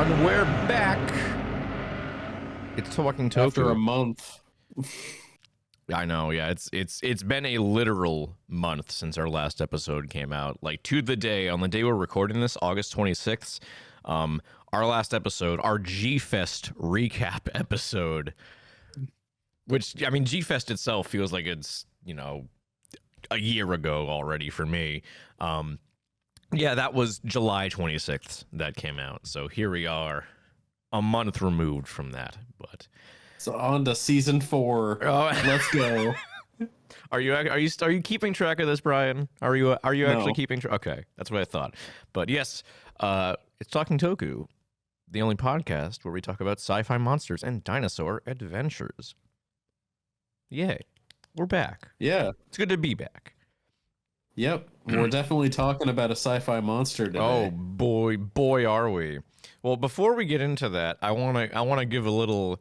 And we're back. It's Talking Toku. After a month. I know, yeah. It's been a literal month since our last episode came out. Like, to the day, on the day we're recording this, August 26th, our last episode, our G-Fest recap episode, which, I mean, G-Fest itself feels like it's, you know, a year ago already for me. Yeah, that was July 26th that came out. So here we are, a month removed from that. But So on to season 4. Oh. Let's go. Are you keeping track of this, Brian? Are you actually keeping track? Okay, that's what I thought. But yes, it's Talking Toku, the only podcast where we talk about sci-fi monsters and dinosaur adventures. Yay, we're back. Yeah. It's good to be back. Yep. We're definitely talking about a sci-fi monster today. Oh boy, are we? Well, before we get into that, I wanna give a little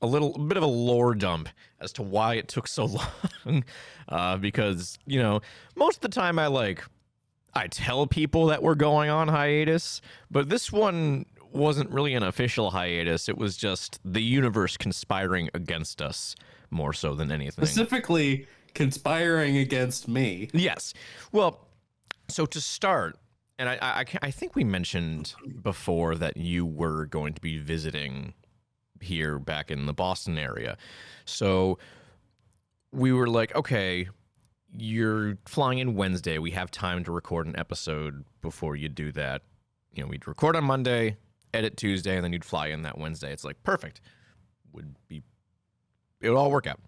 bit of a lore dump as to why it took so long. Because, you know, most of the time I tell people that we're going on hiatus, but this one wasn't really an official hiatus. It was just the universe conspiring against us more so than anything. Specifically conspiring against me. Yes. Well, so to start, and I think we mentioned before that you were going to be visiting here back in the Boston area. So we were like, okay, you're flying in Wednesday. We have time to record an episode before you do that. You know, we'd record on Monday, edit Tuesday, and then you'd fly in that Wednesday. It's like, perfect. It would all work out.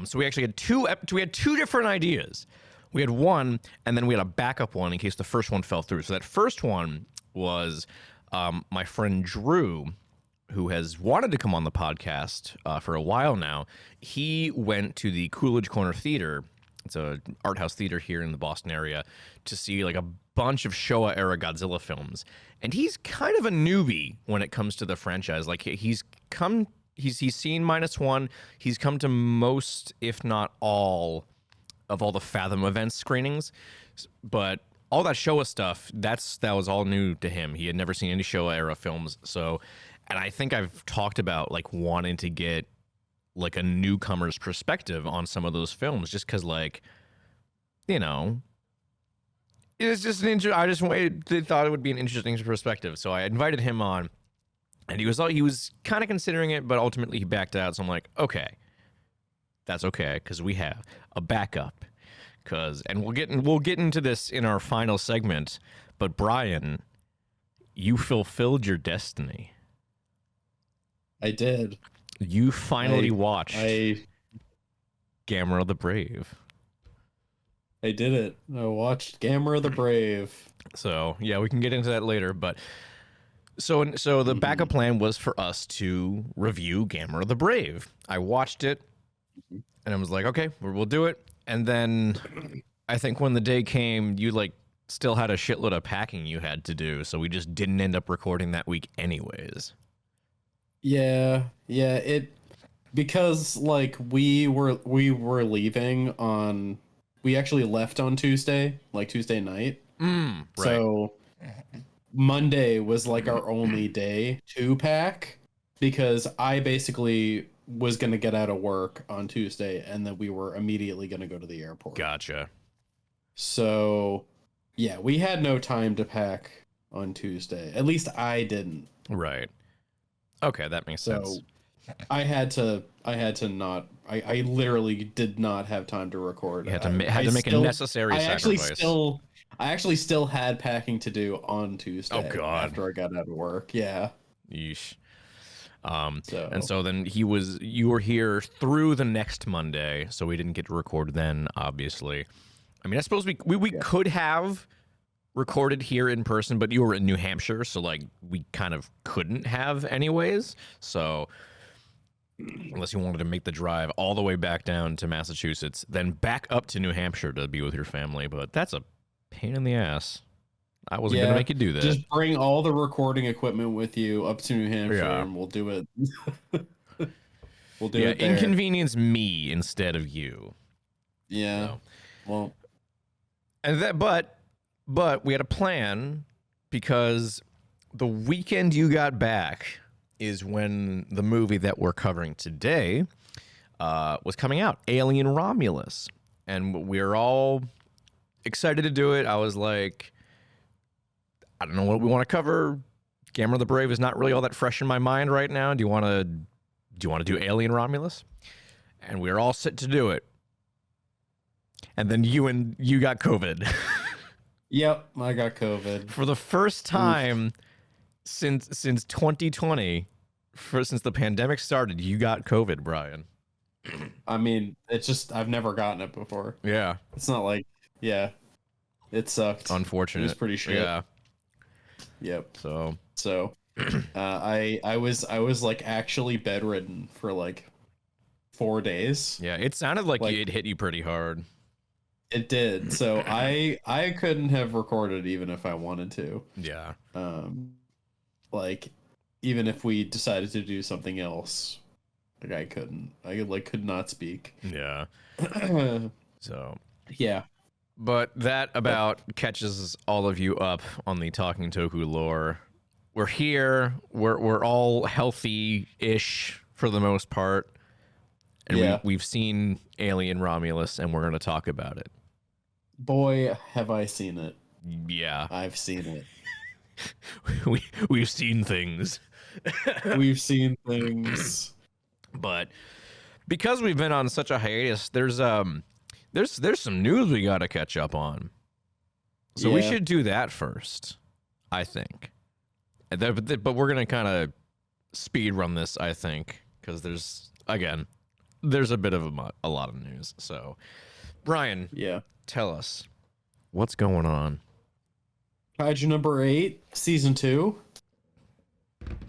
So we actually had two different ideas. We had one, and then we had a backup one in case the first one fell through. So that first one was my friend Drew, who has wanted to come on the podcast for a while now. He went to the Coolidge Corner Theater. It's a art house theater here in the Boston area to see like a bunch of Showa era Godzilla films. And he's kind of a newbie when it comes to the franchise. Like he's seen -1. He's come to most, if not all, of all the Fathom events screenings. But all that Showa stuff, that was all new to him. He had never seen any Showa era films. So, and I think I've talked about like wanting to get like a newcomer's perspective on some of those films, just because, like, you know, it's just thought it would be an interesting perspective. So I invited him on, and he was kind of considering it, but ultimately he backed out. So I'm like, okay, that's okay, because we have a backup. And we'll get into this in our final segment. But Brian, you fulfilled your destiny. I did. You finally watched Gamera the Brave. I did it. I watched Gamera the Brave. So yeah, we can get into that later. But so the backup plan was for us to review Gamera the Brave. I watched it, and I was like, okay, we'll do it. And then I think when the day came, you like still had a shitload of packing you had to do, so we just didn't end up recording that week anyways. Yeah, because like we were leaving on, we actually left on Tuesday, like Tuesday night. Right. So Monday was like our only day to pack, because I basically was going to get out of work on Tuesday, and then we were immediately going to go to the airport. Gotcha. So yeah, we had no time to pack on Tuesday. At least I didn't. Right. Okay, that makes sense. I had to not. I literally did not have time to record. You had to make a necessary sacrifice. I actually still had packing to do on Tuesday. Oh God! After I got out of work, yeah. Yeesh. And so then you were here through the next Monday, so we didn't get to record then, obviously. I mean, I suppose we could have recorded here in person, but you were in New Hampshire, so like we kind of couldn't have anyways. So unless you wanted to make the drive all the way back down to Massachusetts, then back up to New Hampshire to be with your family, but that's a pain in the ass. I wasn't gonna make you do that. Just bring all the recording equipment with you up to New Hampshire, and we'll do it. We'll do it there. Inconvenience me instead of you. Yeah. So. Well, and that, but we had a plan, because the weekend you got back is when the movie that we're covering today was coming out, Alien Romulus. And we're all excited to do it. I was like, I don't know what we want to cover. Gamma the Brave is not really all that fresh in my mind right now. Do you want to do Alien Romulus? And we were all set to do it. And then you got COVID. Yep, I got COVID. For the first time since 2020, since the pandemic started, you got COVID, Brian. I mean, it's just I've never gotten it before. Yeah. It's not like it sucked. Unfortunate. It was pretty shit. Yeah. Yep. So I was like actually bedridden for like 4 days. yeah, it sounded like it hit you pretty hard. It did. So I couldn't have recorded even if I wanted to. Yeah. Like even if we decided to do something else, like I couldn't. I could not speak. Yeah. So yeah. But that about catches all of you up on the Talking Toku lore. We're here. We're all healthy-ish for the most part. And we've seen Alien Romulus, and we're going to talk about it. Boy, have I seen it. Yeah. I've seen it. We've seen things. We've seen things. But because we've been on such a hiatus, there's some news we got to catch up on. So we should do that first, I think. But we're going to kind of speed run this, I think, because there's a bit of a lot of news. So, Brian, tell us what's going on. Kaiju number 8, season 2.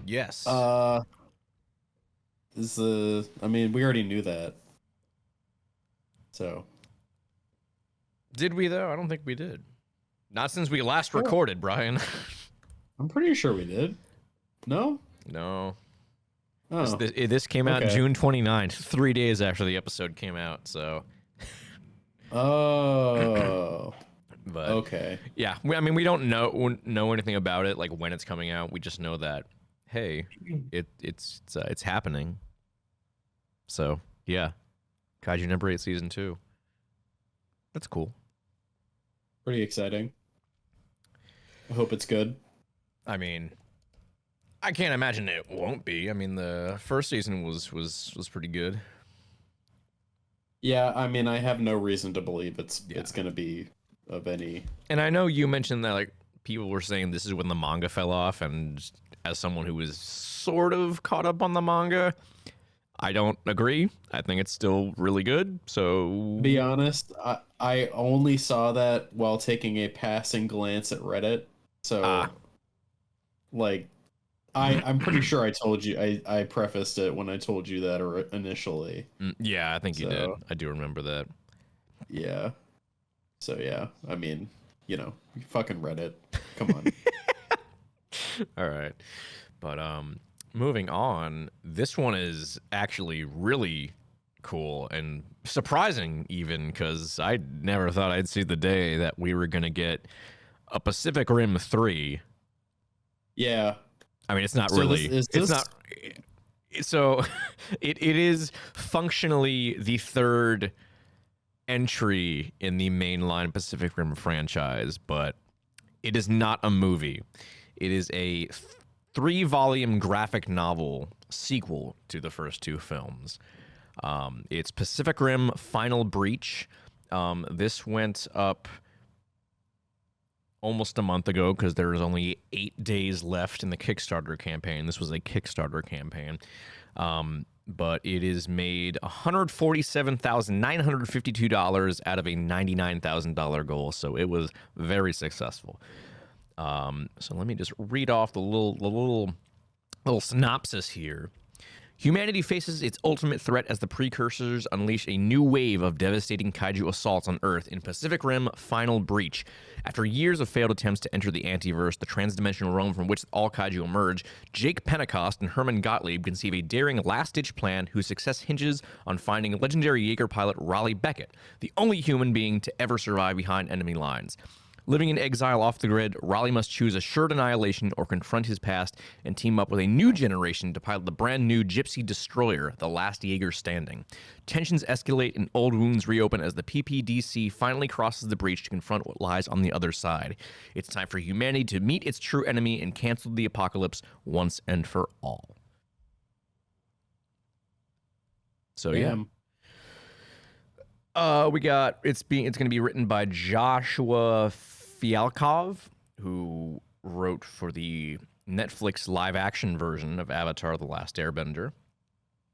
Yes. I mean, we already knew that. So. Did we though? I don't think we did. Not since we last recorded, Brian. I'm pretty sure we did. No? No. Oh. This came out June 29th, 3 days after the episode came out, so. Oh. But okay. Yeah, we don't know anything about it, like when it's coming out. We just know that, hey, it's happening. So yeah, Kaiju number 8 season 2. That's cool. Pretty exciting. I hope it's good. I mean, I can't imagine it won't be. I mean, the first season was pretty good. Yeah, I mean, I have no reason to believe it's going to be of any. And I know you mentioned that like people were saying this is when the manga fell off, and as someone who was sort of caught up on the manga, I don't agree. I think it's still really good. So be honest, I only saw that while taking a passing glance at Reddit. So like I'm pretty sure I told you I prefaced it when I told you that initially. Yeah, I think you did. I do remember that. Yeah. So yeah, I mean, fucking Reddit. Come on. All right. But moving on, this one is actually really cool and surprising even, because I never thought I'd see the day that we were going to get a Pacific Rim 3. Yeah. I mean, it's not really. It's not. So it is functionally the third entry in the mainline Pacific Rim franchise, but it is not a movie. It is a 3-volume graphic novel sequel to the first 2 films. It's Pacific Rim Final Breach. This went up almost a month ago because there was only 8 days left in the Kickstarter campaign. This was a Kickstarter campaign. But it is made $147,952 out of a $99,000 goal, so it was very successful. So let me just read off the little synopsis here. Humanity faces its ultimate threat as the precursors unleash a new wave of devastating kaiju assaults on Earth in Pacific Rim Final Breach. After years of failed attempts to enter the Antiverse, the transdimensional realm from which all kaiju emerge, Jake Pentecost and Herman Gottlieb conceive a daring last-ditch plan whose success hinges on finding legendary Jaeger pilot Raleigh Beckett, the only human being to ever survive behind enemy lines. Living in exile off the grid, Raleigh must choose assured annihilation or confront his past and team up with a new generation to pilot the brand new Gypsy destroyer, the last Jaeger standing. Tensions escalate and old wounds reopen as the PPDC finally crosses the breach to confront what lies on the other side. It's time for humanity to meet its true enemy and cancel the apocalypse once and for all. So Damn. we got it's going to be written by Joshua Fialkov, who wrote for the Netflix live action version of Avatar: The Last Airbender,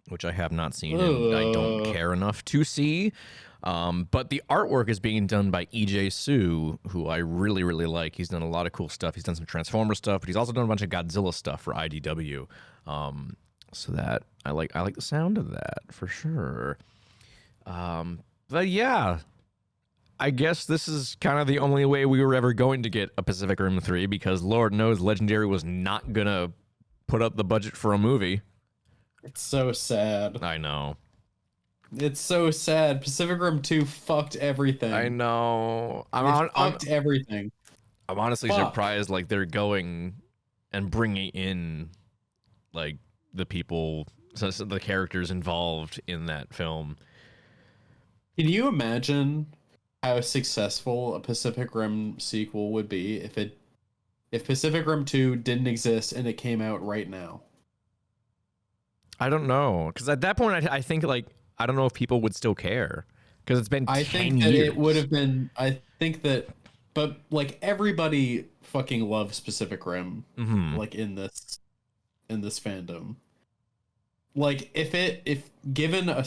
which I have not seen and I don't care enough to see. But the artwork is being done by EJ Su, who I really, really like. He's done a lot of cool stuff. He's done some Transformer stuff, but he's also done a bunch of Godzilla stuff for IDW. So that I like the sound of that for sure. But yeah, I guess this is kind of the only way we were ever going to get a Pacific Rim 3, because Lord knows Legendary was not gonna put up the budget for a movie. It's so sad. I know. It's so sad. Pacific Rim 2 fucked everything. I know. Fucked everything. I'm honestly surprised, like, they're going and bringing in, like, the people, so the characters involved in that film. Can you imagine how successful a Pacific Rim sequel would be if Pacific Rim 2 didn't exist and it came out right now? I don't know, because at that point, I think, like, I don't know if people would still care, because it's been 10 years. I think that it would have been. I think that, but like everybody fucking loves Pacific Rim, like in this fandom. Like if given a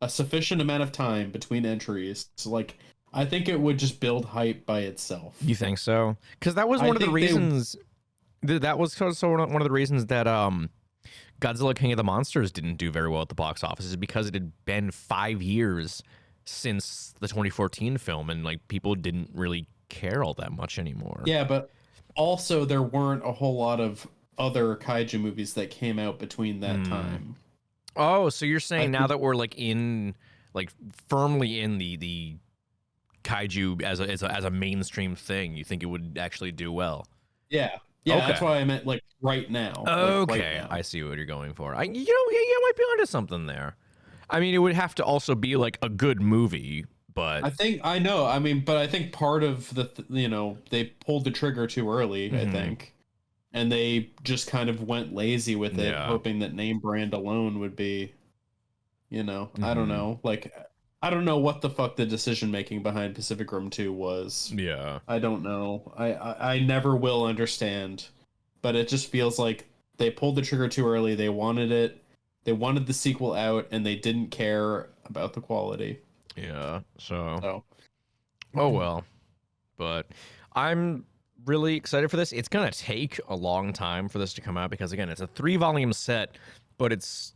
sufficient amount of time between entries, so like I think it would just build hype by itself. You think so? Because that was one of the reasons. That was also one of the reasons that Godzilla King of the Monsters didn't do very well at the box office, is because it had been 5 years since the 2014 film, and like people didn't really care all that much anymore. Yeah, but also there weren't a whole lot of other kaiju movies that came out between that time. Oh, so you're saying now that we're like firmly in the kaiju as a mainstream thing, you think it would actually do well? Yeah. Yeah, okay. That's why I meant like right now. Okay, like right now. I see what you're going for. You might be onto something there. I mean, it would have to also be like a good movie, but I know. I mean, but I think part of they pulled the trigger too early. I think, and they just kind of went lazy with it, hoping that name brand alone would be, I don't know, like. I don't know what the fuck the decision making behind Pacific Rim 2 was. Yeah. I don't know. I never will understand. But it just feels like they pulled the trigger too early. They wanted it. They wanted the sequel out, and they didn't care about the quality. Yeah. So. Oh well. But I'm really excited for this. It's gonna take a long time for this to come out, because again, it's a 3-volume set, but it's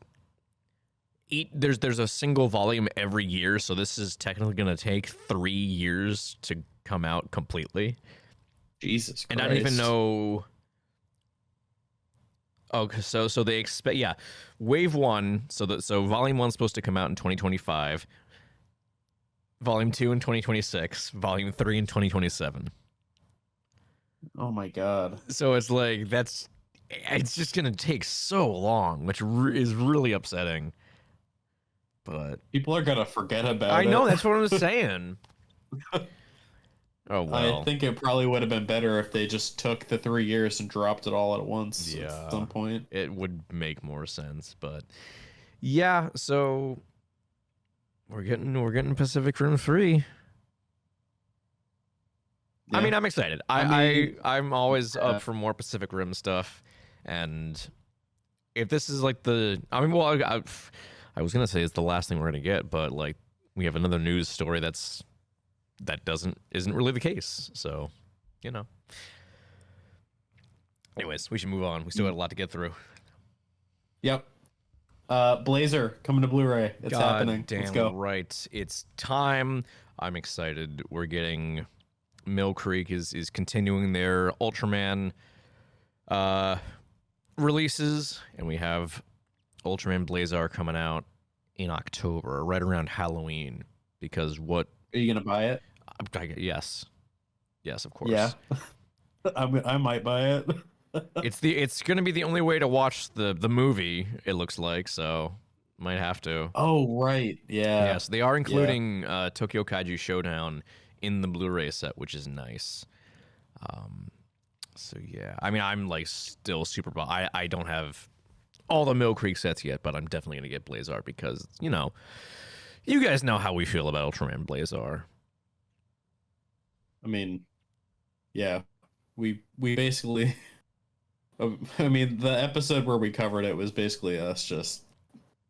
there's a single volume every year, so this is technically going to take 3 years to come out completely. Jesus Christ. And I don't even know. Oh, so they expect, wave 1. So volume 1's supposed to come out in 2025. Volume 2 in 2026. Volume 3 in 2027. Oh my god. So it's like it's just going to take so long, which is really upsetting. But people are gonna forget about it. I know, that's what I'm saying. Oh well. I think it probably would have been better if they just took the 3 years and dropped it all at once at some point. It would make more sense, but yeah. So we're getting Pacific Rim 3. Yeah. I mean, I'm excited. I'm always up for more Pacific Rim stuff, and if this is like I was gonna say it's the last thing we're gonna get, but like we have another news story isn't really the case. So, Anyways, we should move on. We still got a lot to get through. Yep. Blazer coming to Blu-ray. It's happening. Let's go. Right. It's time. I'm excited. We're getting Mill Creek is continuing their Ultraman releases, and we have Ultraman Blazar coming out in October, right around Halloween, because what Are you gonna buy it? Yes, yes, of course. Yeah, I might buy it. It's gonna be the only way to watch the movie. It looks like, so might have to. Oh right, yeah, Yes, they are including Tokyo Kaiju Showdown in the Blu-ray set, which is nice. So yeah, I mean, I'm like still super. I don't have all the Mill Creek sets yet, but I'm definitely gonna get Blazar because you guys know how we feel about Ultraman Blazar. I mean, yeah, we basically. I mean, the episode where we covered it was basically us just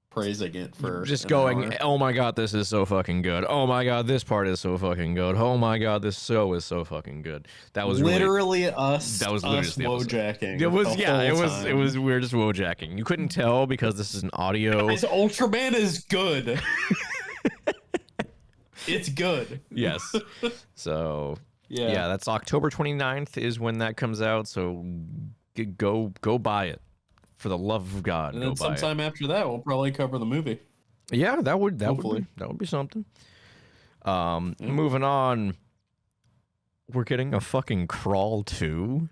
praising it for Just an going, hour. oh my god, this is so fucking good. Oh my god, this part is so fucking good. Oh my god, this show is so fucking good. That was literally really, us. that was literally us just the episode. wojacking. It was the yeah, whole it time. was weird just wojacking. You couldn't tell because this is an audio. Guys, Ultraman is good. It's good. Yes. So Yeah. yeah, that's October 29th is when that comes out. So go buy it. For the love of God, And go then buy it. sometime after that, we'll probably cover the movie. Yeah, that would Hopefully. be something. Moving on, we're getting a fucking Crawl 2,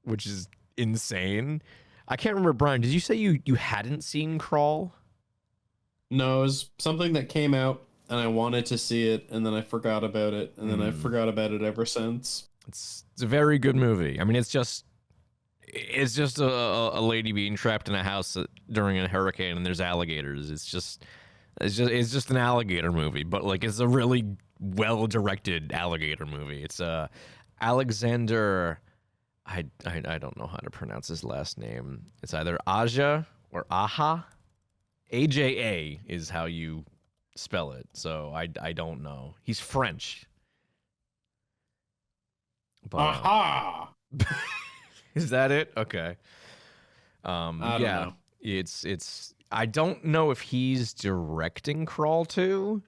which is insane. I can't remember, Brian. Did you say you hadn't seen Crawl? No, it was something that came out, and I wanted to see it, and then I forgot about it, and then I forgot about it ever since. It's a very good movie. I mean, it's just a lady being trapped in a house during a hurricane, and there's alligators. It's just an alligator movie, but like it's a really well directed alligator movie. It's Alexander. I don't know how to pronounce his last name. It's either Aja or Aha. AJA is how you spell it. So I don't know. He's French. But, Aha! is that it? Okay. I don't know. It's I don't know if he's directing Crawl 2.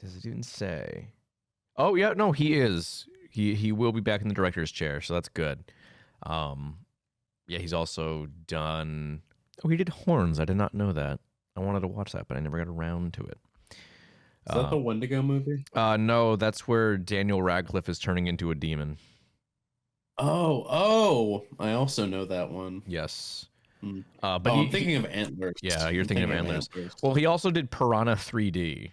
Does it even say? Oh yeah, no, he is. He will be back in the director's chair, so that's good. Yeah, he's also done. Oh, he did Horns. I did not know that. I wanted to watch that, but I never got around to it. Is that the Wendigo movie? No, that's where Daniel Radcliffe is turning into a demon. Oh, I also know that one. Yes. But I'm thinking of Antlers. Yeah, you're thinking of Antlers. Well, he also did Piranha 3D.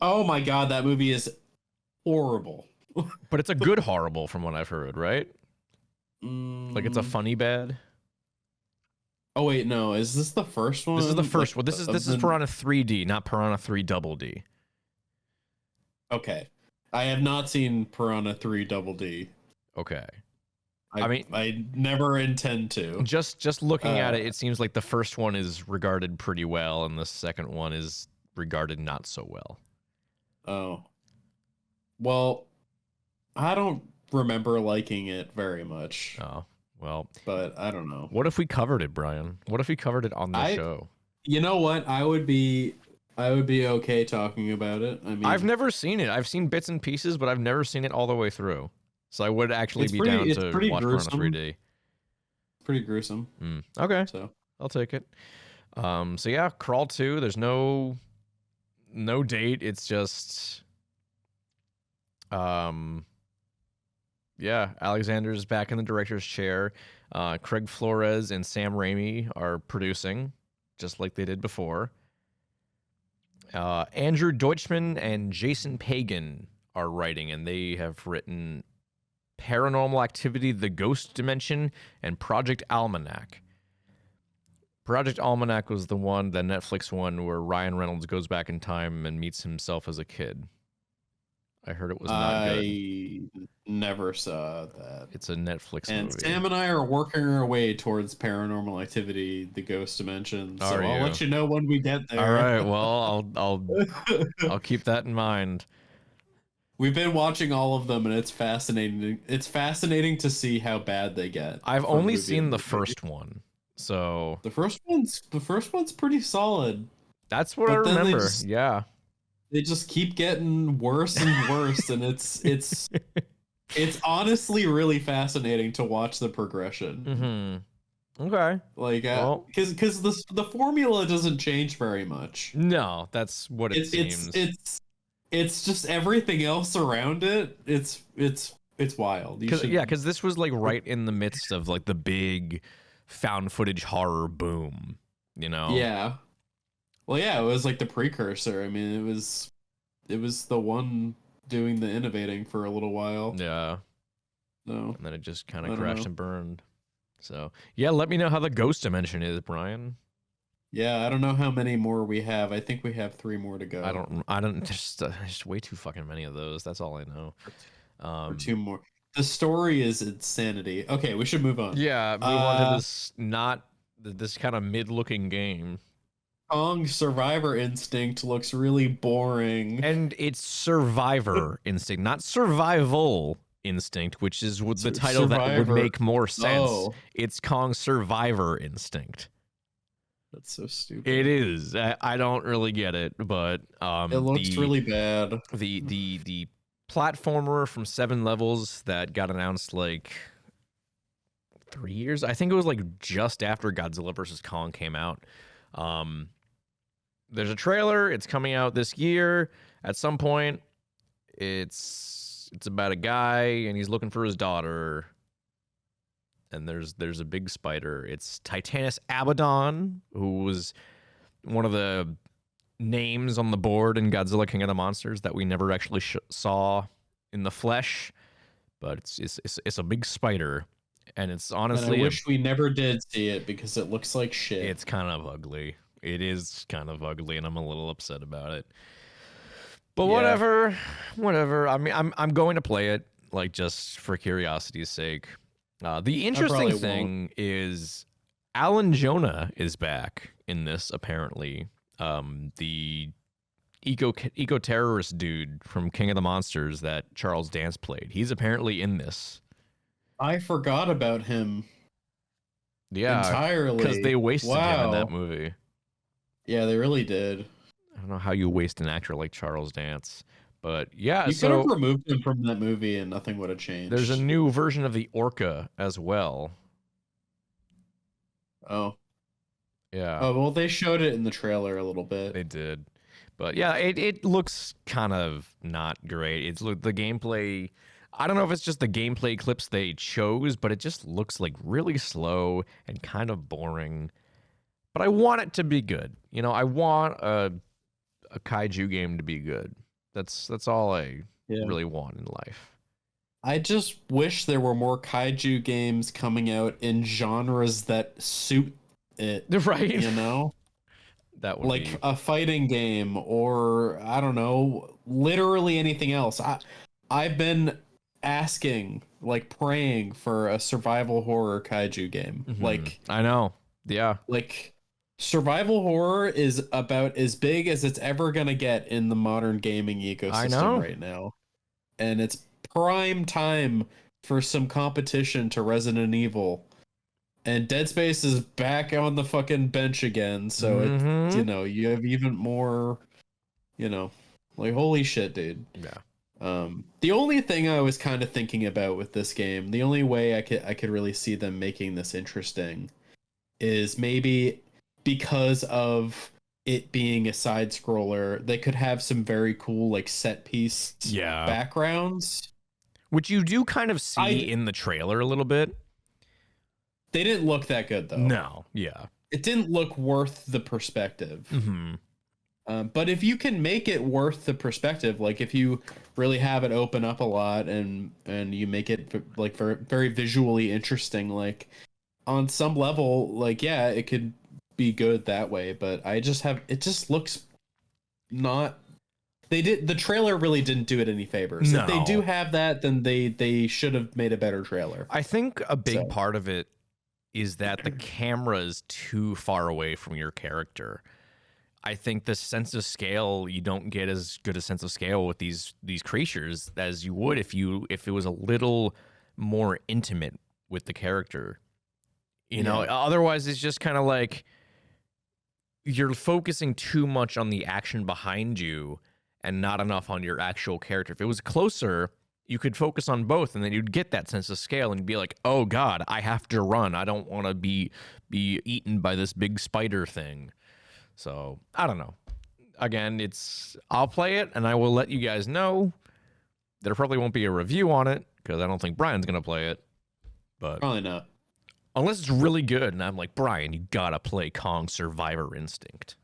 Oh my god, that movie is horrible. But it's a good horrible from what I've heard, right? Like it's a funny bad. Oh wait, no. Is this the first one? This is the first one. This is Piranha 3D, not Piranha 3 Double D. Okay. I have not seen Piranha 3 Double D. Okay. I never intend to. Just looking at it, it seems like the first one is regarded pretty well, and the second one is regarded not so well. Oh. Well, I don't remember liking it very much. Oh, well. But I don't know. What if we covered it, Brian? What if we covered it on the show? You know what? I would be okay talking about it. I mean, I've never seen it. I've seen bits and pieces, but I've never seen it all the way through. So I would actually be down to watch Piranha 3D. Pretty gruesome. Okay. So I'll take it. So yeah, Crawl 2, there's no date. It's just yeah, Alexander's back in the director's chair. Craig Flores and Sam Raimi are producing, just like they did before. Andrew Deutschman and Jason Pagan are writing, and they have written Paranormal Activity, The Ghost Dimension, and Project Almanac. Project Almanac was the Netflix one where Ryan Reynolds goes back in time and meets himself as a kid. I heard it was not good. I never saw that. It's a Netflix and movie. Sam and I are working our way towards Paranormal Activity, The Ghost Dimension. So I'll let you know when we get there. All right. Well, I'll keep that in mind. We've been watching all of them, and it's fascinating. It's fascinating to see how bad they get. I've only seen the first one, so the first one's pretty solid. That's what I remember. Yeah, they just keep getting worse and worse, and it's honestly really fascinating to watch the progression. Okay. Like, Well, because the formula doesn't change very much. no, that's what it It, seems. it's just everything else around it. It's wild. You Cause should. yeah, because this was like right in the midst of like the big found footage horror boom, you know? Yeah. Well, yeah, it was like the precursor. I mean, it was the one doing the innovating for a little while. Yeah. No, And then it just kind I of don't crashed know. and burned. So yeah, let me know how the ghost dimension is, Brian. Yeah, I don't know how many more we have. I think we have 3 more to go. I don't just way too fucking many of those. That's all I know. Or 2 more. The story is insanity. Okay, we should move on. Yeah, move on to this not this kind of mid-looking game. Kong Survivor Instinct looks really boring. And it's Survivor Instinct, not Survival Instinct, which is what the title that would Survivor. make more sense. Oh, It's Kong Survivor Instinct. that's so stupid. It is. I don't really get it, but It looks really bad. the platformer from 7 levels that got announced like 3 years. I think it was like just after Godzilla vs Kong came out. There's a trailer. It's coming out this year. At some point, it's about a guy and he's looking for his daughter. And there's a big spider. It's Titanus Abaddon, who was one of the names on the board in Godzilla King of the Monsters that we never actually saw in the flesh. But it's a big spider, and it's honestly. And I wish we never did see it because it looks like shit. It's kind of ugly. It is kind of ugly, and I'm a little upset about it. But Yeah. whatever. I mean, I'm going to play it like just for curiosity's sake. The interesting probably thing is Alan Jonah is back in this apparently. The eco terrorist dude from King of the Monsters that Charles Dance played. He's apparently in this. I forgot about him Yeah, entirely. because they wasted him in that Wow. movie. Yeah, they really did. I don't know how you waste an actor like Charles Dance, but yeah. You could have So removed him from that movie and nothing would have changed. there's a new version of the Orca as well. Oh. Yeah. Oh, well, they showed it in the trailer a little bit. They did. But yeah, it looks kind of not great. It's the gameplay. I don't know if it's just the gameplay clips they chose, but it just looks like really slow and kind of boring. But I want it to be good. You know, I want a kaiju game to be good. That's all I really want in life. I just wish there were more kaiju games coming out in genres that suit it. Right? You know? That would Like be a fighting game or I don't know, literally anything else. I've been asking, like praying for a survival horror kaiju game. Like I know. Yeah. like survival horror is about as big as it's ever going to get in the modern gaming ecosystem right now. And it's prime time for some competition to Resident Evil. And Dead Space is back on the fucking bench again, so it, you know, you have even more, you know, like holy shit, dude. Yeah. The only thing I was kind of thinking about with this game, the only way I could really see them making this interesting is maybe because of it being a side scroller, they could have some very cool like set piece backgrounds. Which you do kind of see in the trailer a little bit. They didn't look that good though. No, yeah. It didn't look worth the perspective. But if you can make it worth the perspective, like if you really have it open up a lot and you make it like very, very visually interesting, like on some level, like yeah, it could be good that way. But it just looks not. The trailer really didn't do it any favors. No. If they do have that, then they should have made a better trailer. I think a big part of it is that the camera is too far away from your character. I think the sense of scale, you don't get as good a sense of scale with these creatures as you would if it was a little more intimate with the character. You know, otherwise it's just kind of like you're focusing too much on the action behind you and not enough on your actual character. If it was closer, you could focus on both, and then you'd get that sense of scale, and you'd be like, oh god, I have to run. I don't want to be eaten by this big spider thing. So I don't know. Again, I'll play it, and I will let you guys know. There probably won't be a review on it because I don't think Brian's gonna play it. But Probably not. Unless it's really good, and I'm like, Brian, you gotta play Kong Survivor Instinct.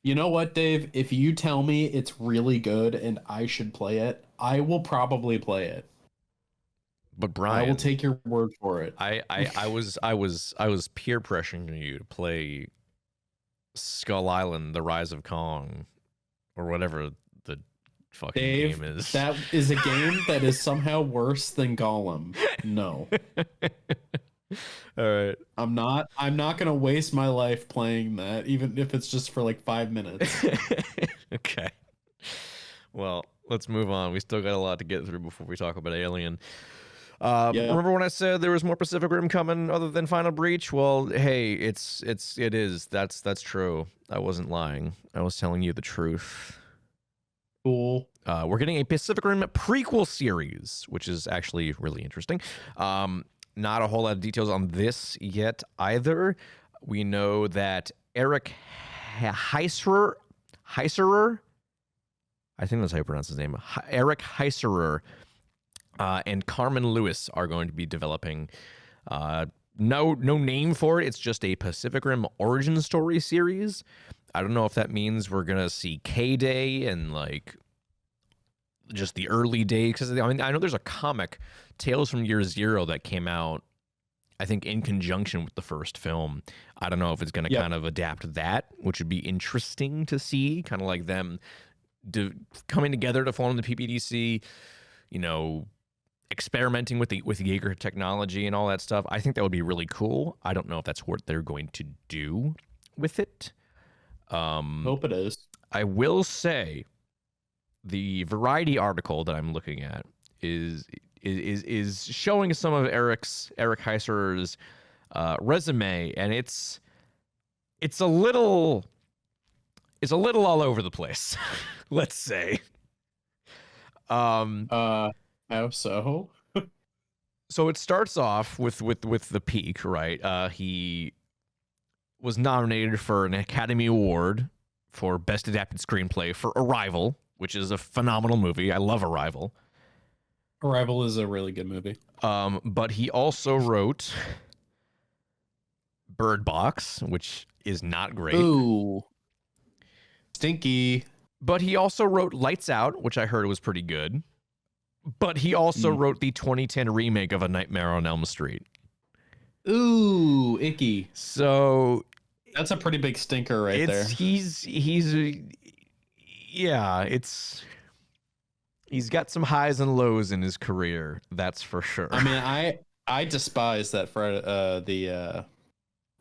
You know what, Dave? If you tell me it's really good and I should play it, I will probably play it. But Brian, I will take your word for it. I was peer pressuring you to play Skull Island: The Rise of Kong, or whatever the fucking Dave, game is. That is a game that is somehow worse than Gollum. No. All right. I'm not gonna waste my life playing that, even if it's just for like 5 minutes. Okay. Well, let's move on. We still got a lot to get through before we talk about Alien. Remember when I said there was more Pacific Rim coming other than Final Breach? Well, hey, it is. That's true. I wasn't lying. I was telling you the truth. Cool. We're getting a Pacific Rim prequel series, which is actually really interesting. Not a whole lot of details on this yet either. We know that Eric Heiserer, I think that's how you pronounce his name, Eric Heiserer, and Carmen Lewis are going to be developing. No name for it. It's just a Pacific Rim origin story series. I don't know if that means we're gonna see K-Day and like just the early days, because I mean I know there's a comic, Tales from Year Zero, that came out, I think, in conjunction with the first film. I don't know if it's going to kind of adapt that, which would be interesting to see, kind of like them coming together to form the PPDC, you know, experimenting with the Jaeger technology and all that stuff. I think that would be really cool. I don't know if that's what they're going to do with it. Hope it is. I will say the Variety article that I'm looking at is showing some of Eric Heiserer's resume, and it's a little all over the place. Let's say. How so? So it starts off with the peak, right? He was nominated for an Academy Award for Best Adapted Screenplay for Arrival, which is a phenomenal movie. I love Arrival. Arrival is a really good movie. But he also wrote Bird Box, which is not great. Ooh. Stinky. But he also wrote Lights Out, which I heard was pretty good. But he also wrote the 2010 remake of A Nightmare on Elm Street. Ooh, icky. So that's a pretty big stinker right there. He's got some highs and lows in his career, that's for sure. I mean, I despise that for the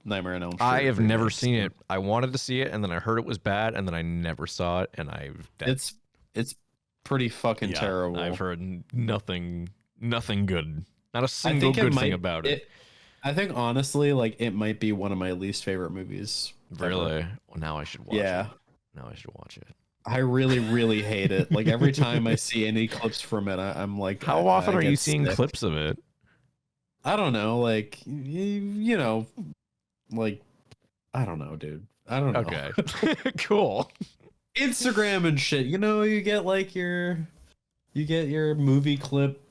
Nightmare on Elm Street. I have never seen it. I wanted to see it, and then I heard it was bad, and then I never saw it, and it's pretty fucking terrible. I've heard nothing good. Not a single good thing about it. I think honestly, like, it might be one of my least favorite movies. Really? Well, now I should watch it. Now I should watch it. I really, really hate it. Like, every time I see any clips from it, I'm like, how often are you seeing clips of it? I don't know. Like, you know, like, I don't know, dude. I don't know. Okay. Cool. Instagram and shit. You know, you get your movie clip,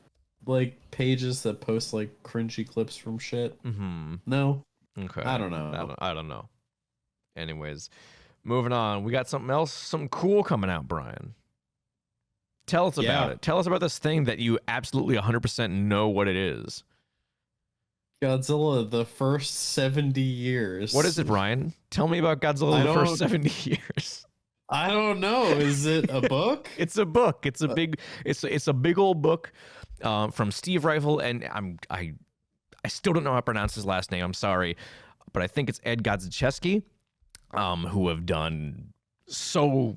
like, pages that post like cringy clips from shit. Mm-hmm. No. Okay. I don't know. I don't know. Anyways, moving on. We got something else, something cool coming out, Brian. Tell us about it. Tell us about this thing that you absolutely 100% know what it is. Godzilla, the first 70 years. What is it, Brian? Tell me about Godzilla, the first 70 years. I don't know. Is it a book? It's a book. It's a big old book from Steve Rifle, and I still don't know how to pronounce his last name. I'm sorry, but I think it's Ed Godziszewski, who have done so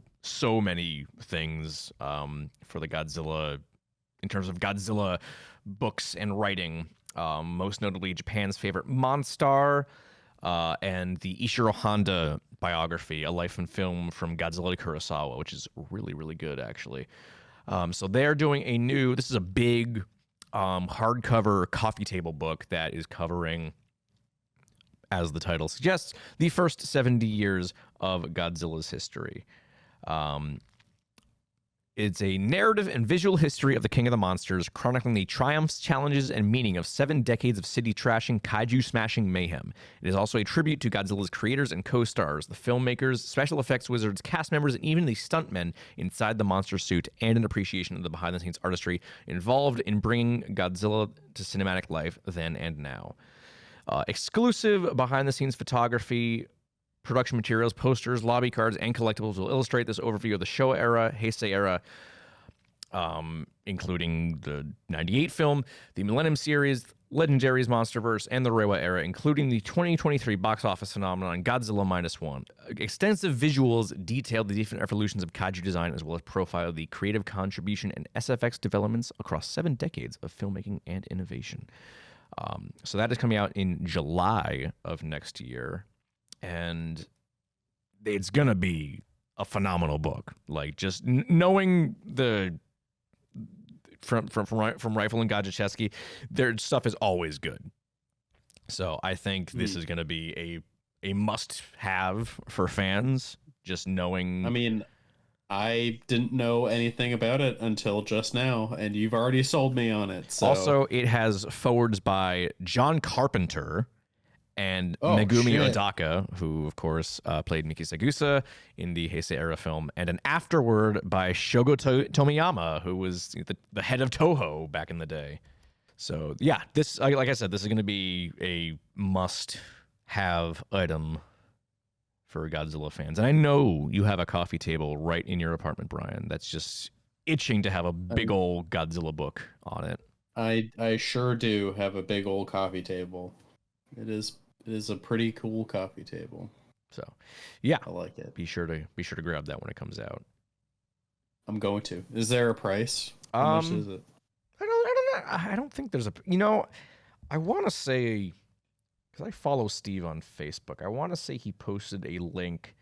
many things for the Godzilla, in terms of Godzilla books and writing. Most notably Japan's favorite Monstar, and the Ishiro Honda biography, A Life in Film from Godzilla to Kurosawa, which is really, really good, actually. So they're doing a new. This is a big hardcover coffee table book that is covering, as the title suggests, the first 70 years of Godzilla's history. It's a narrative and visual history of the King of the Monsters, chronicling the triumphs, challenges, and meaning of 7 decades of city trashing, kaiju smashing mayhem. It is also a tribute to Godzilla's creators and co-stars, the filmmakers, special effects wizards, cast members, and even the stuntmen inside the monster suit, and an appreciation of the behind-the-scenes artistry involved in bringing Godzilla to cinematic life then and now. Exclusive behind-the-scenes photography, production materials, posters, lobby cards, and collectibles will illustrate this overview of the Showa era, Heisei era, including the 98 film, the Millennium series, Legendaries Monsterverse, and the Reiwa era, including the 2023 box office phenomenon Godzilla -1. Extensive visuals detail the different evolutions of kaiju design, as well as profile the creative contribution and SFX developments across 7 decades of filmmaking and innovation. So that is coming out in July of next year. And it's gonna be a phenomenal book. Like, just knowing the from Rifle and Gajacheski, their stuff is always good. So I think this is gonna be a must have for fans. Just knowing. I mean, I didn't know anything about it until just now, and you've already sold me on it. So. Also, it has forwards by John Carpenter and Megumi Odaka, who, of course, played Miki Sagusa in the Heisei era film, and an afterword by Shogo Tomiyama, who was the head of Toho back in the day. So, yeah, this, like I said, this is going to be a must-have item for Godzilla fans. And I know you have a coffee table right in your apartment, Brian, that's just itching to have a big old Godzilla book on it. I sure do have a big old coffee table. It is a pretty cool coffee table. So, yeah, I like it. Be sure to grab that when it comes out. I'm going to. Is there a price? How much is it? I don't think there's a. I want to say, because I follow Steve on Facebook, I want to say he posted a link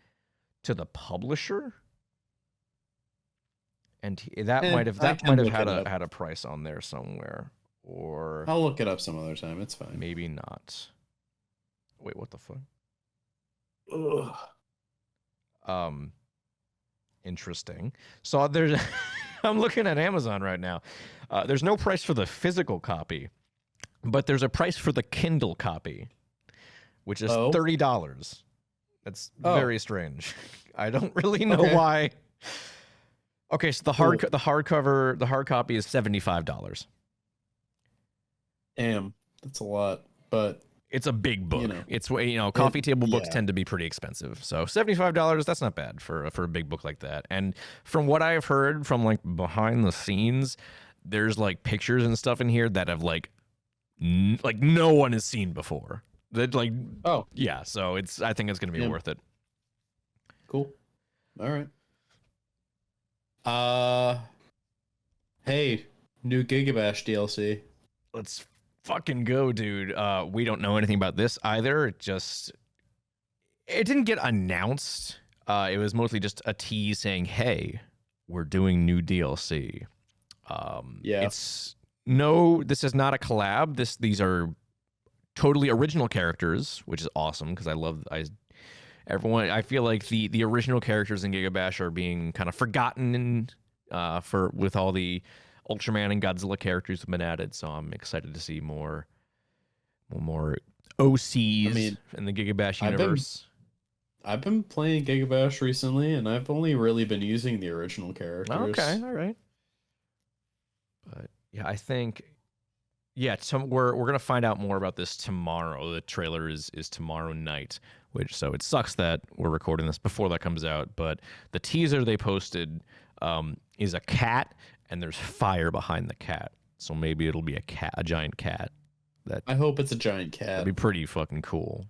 to the publisher, and that might have had a price on there somewhere. Or I'll look it up some other time. It's fine. Maybe not. Wait, what the fuck? Ugh. Interesting. So there's, I'm looking at Amazon right now. There's no price for the physical copy, but there's a price for the Kindle copy, which is $30. That's very strange. I don't really know why. Okay, so the hard copy is $75. Damn, that's a lot, but it's a big book. It's coffee table books tend to be pretty expensive. So $75, that's not bad for a big book like that. And from what I've heard from like behind the scenes, there's like pictures and stuff in here that have like no one has seen before. That yeah. So I think it's gonna be worth it. Cool. All right. Hey, new Gigabash DLC. Let's fucking go, dude. We don't know anything about this either. It didn't get announced. It was mostly just a tease saying, hey, we're doing new DLC. This is not a collab. These are totally original characters, which is awesome because I feel like the original characters in Gigabash are being kind of forgotten with all the Ultraman and Godzilla characters have been added, so I'm excited to see more OCs in the Gigabash universe. I've been playing Gigabash recently, and I've only really been using the original characters. Okay, all right. But yeah, I think we're gonna find out more about this tomorrow. The trailer is tomorrow night, so it sucks that we're recording this before that comes out. But the teaser they posted is a cat, and there's fire behind the cat. So maybe it'll be a giant cat. I hope it's a giant cat. That'd be pretty fucking cool.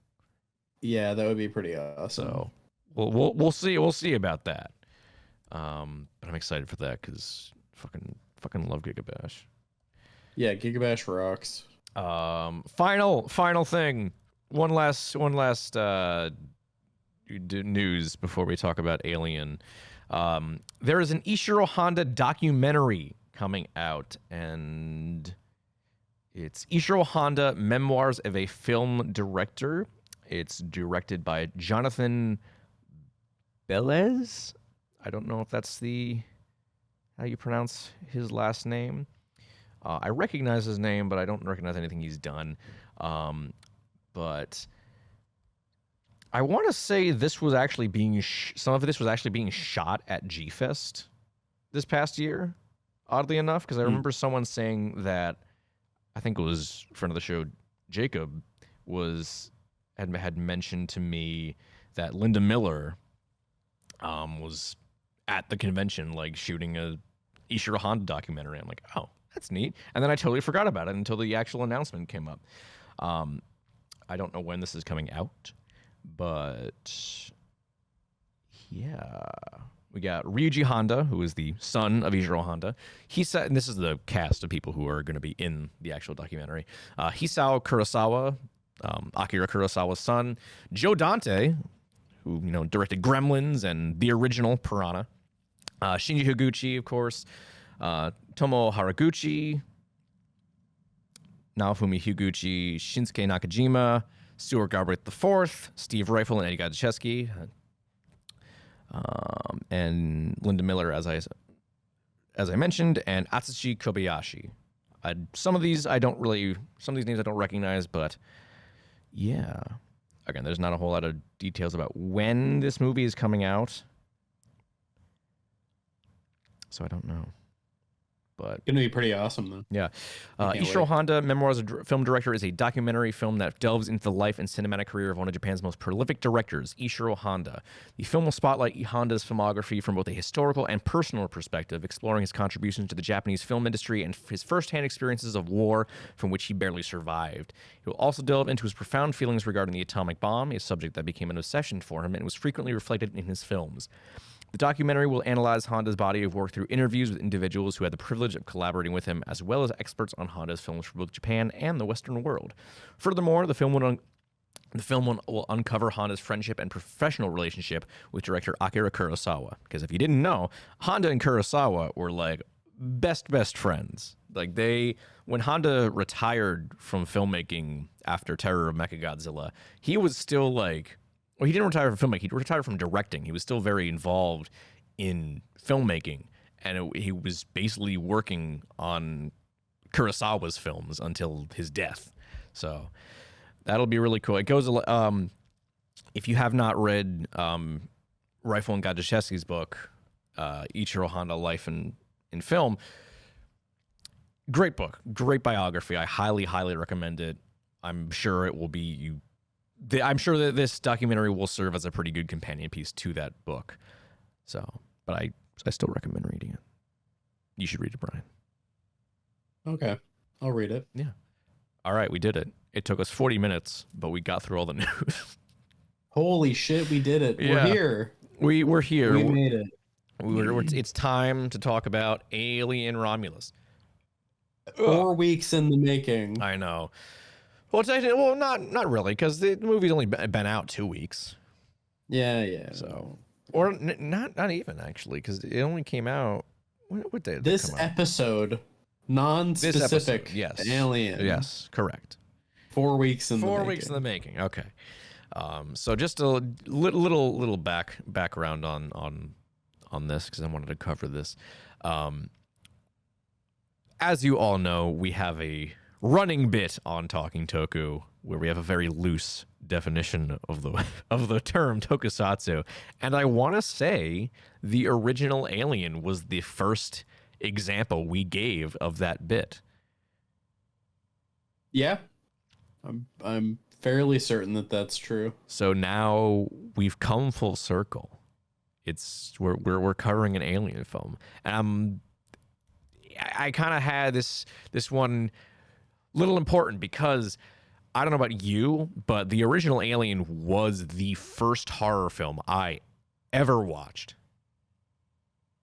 Yeah, that would be pretty awesome. So we'll see about that. But I'm excited for that because fucking love Gigabash. Yeah, Gigabash rocks. Final thing. One last news before we talk about Alien. There is an Ishiro Honda documentary coming out, and it's Ishiro Honda Memoirs of a Film Director. It's directed by Jonathan Belez. I don't know if that's how you pronounce his last name. I recognize his name, but I don't recognize anything he's done. But I want to say this was actually some of this was actually being shot at G-Fest this past year, oddly enough, because I remember someone saying that, I think it was a friend of the show, Jacob, had mentioned to me that Linda Miller was at the convention, like shooting a Ishiro Honda documentary. I'm like, oh, that's neat. And then I totally forgot about it until the actual announcement came up. I don't know when this is coming out, but yeah. We got Ryuji Honda, who is the son of Ishiro Honda. And this is the cast of people who are going to be in the actual documentary. Hisao Kurosawa, Akira Kurosawa's son. Joe Dante, who directed Gremlins and the original Piranha. Shinji Higuchi, of course. Tomo Haraguchi, Naofumi Higuchi, Shinsuke Nakajima, Stuart Galbraith IV, Steve Reifel, and Eddie Godziszewski. And Linda Miller, as I mentioned, and Atsushi Kobayashi. Some of these names I don't recognize, but yeah. Again, there's not a whole lot of details about when this movie is coming out, so I don't know. But gonna be pretty awesome, though. Yeah. Ishiro Honda, Memoirs of Film Director, is a documentary film that delves into the life and cinematic career of one of Japan's most prolific directors, Ishiro Honda. The film will spotlight Honda's filmography from both a historical and personal perspective, exploring his contributions to the Japanese film industry and his firsthand experiences of war from which he barely survived. He will also delve into his profound feelings regarding the atomic bomb, a subject that became an obsession for him and was frequently reflected in his films. The documentary will analyze Honda's body of work through interviews with individuals who had the privilege of collaborating with him, as well as experts on Honda's films from both Japan and the Western world. Furthermore, the film will uncover Honda's friendship and professional relationship with director Akira Kurosawa. Because if you didn't know, Honda and Kurosawa were like best friends. Like when Honda retired from filmmaking after Terror of Mechagodzilla, he was still like. Well, he didn't retire from filmmaking. He retired from directing. He was still very involved in filmmaking, and he was basically working on Kurosawa's films until his death. So that'll be really cool. It goes. If you have not read Reifel and Godziszewski's book, Ichiro Honda: Life in Film, great book, great biography. I highly, highly recommend it. I'm sure it will be I'm sure that this documentary will serve as a pretty good companion piece to that book. So, but I still recommend reading it. You should read it, Brian. Okay, I'll read it. Yeah. All right, we did it. It took us 40 minutes, but we got through all the news. Holy shit, we did it. Yeah. We're here. We're here. We made it. It's time to talk about Alien Romulus. 4 weeks in the making. I know. Well, not really, because the movie's only been out 2 weeks. Yeah. So, or not even actually, because it only came out. What day did it come out? Episode, non-specific. Yes. Alien. Yes, correct. 4 weeks in the making. 4 weeks in the making. Okay. So just a little background on this, because I wanted to cover this. As you all know, we have a running bit on Talking Toku where we have a very loose definition of the term tokusatsu, and I want to say the original Alien was the first example we gave of that bit. Yeah, I'm fairly certain that that's true. So now we've come full circle. We're covering an Alien film, and I kind of had this one little important, because I don't know about you, but the original Alien was the first horror film I ever watched.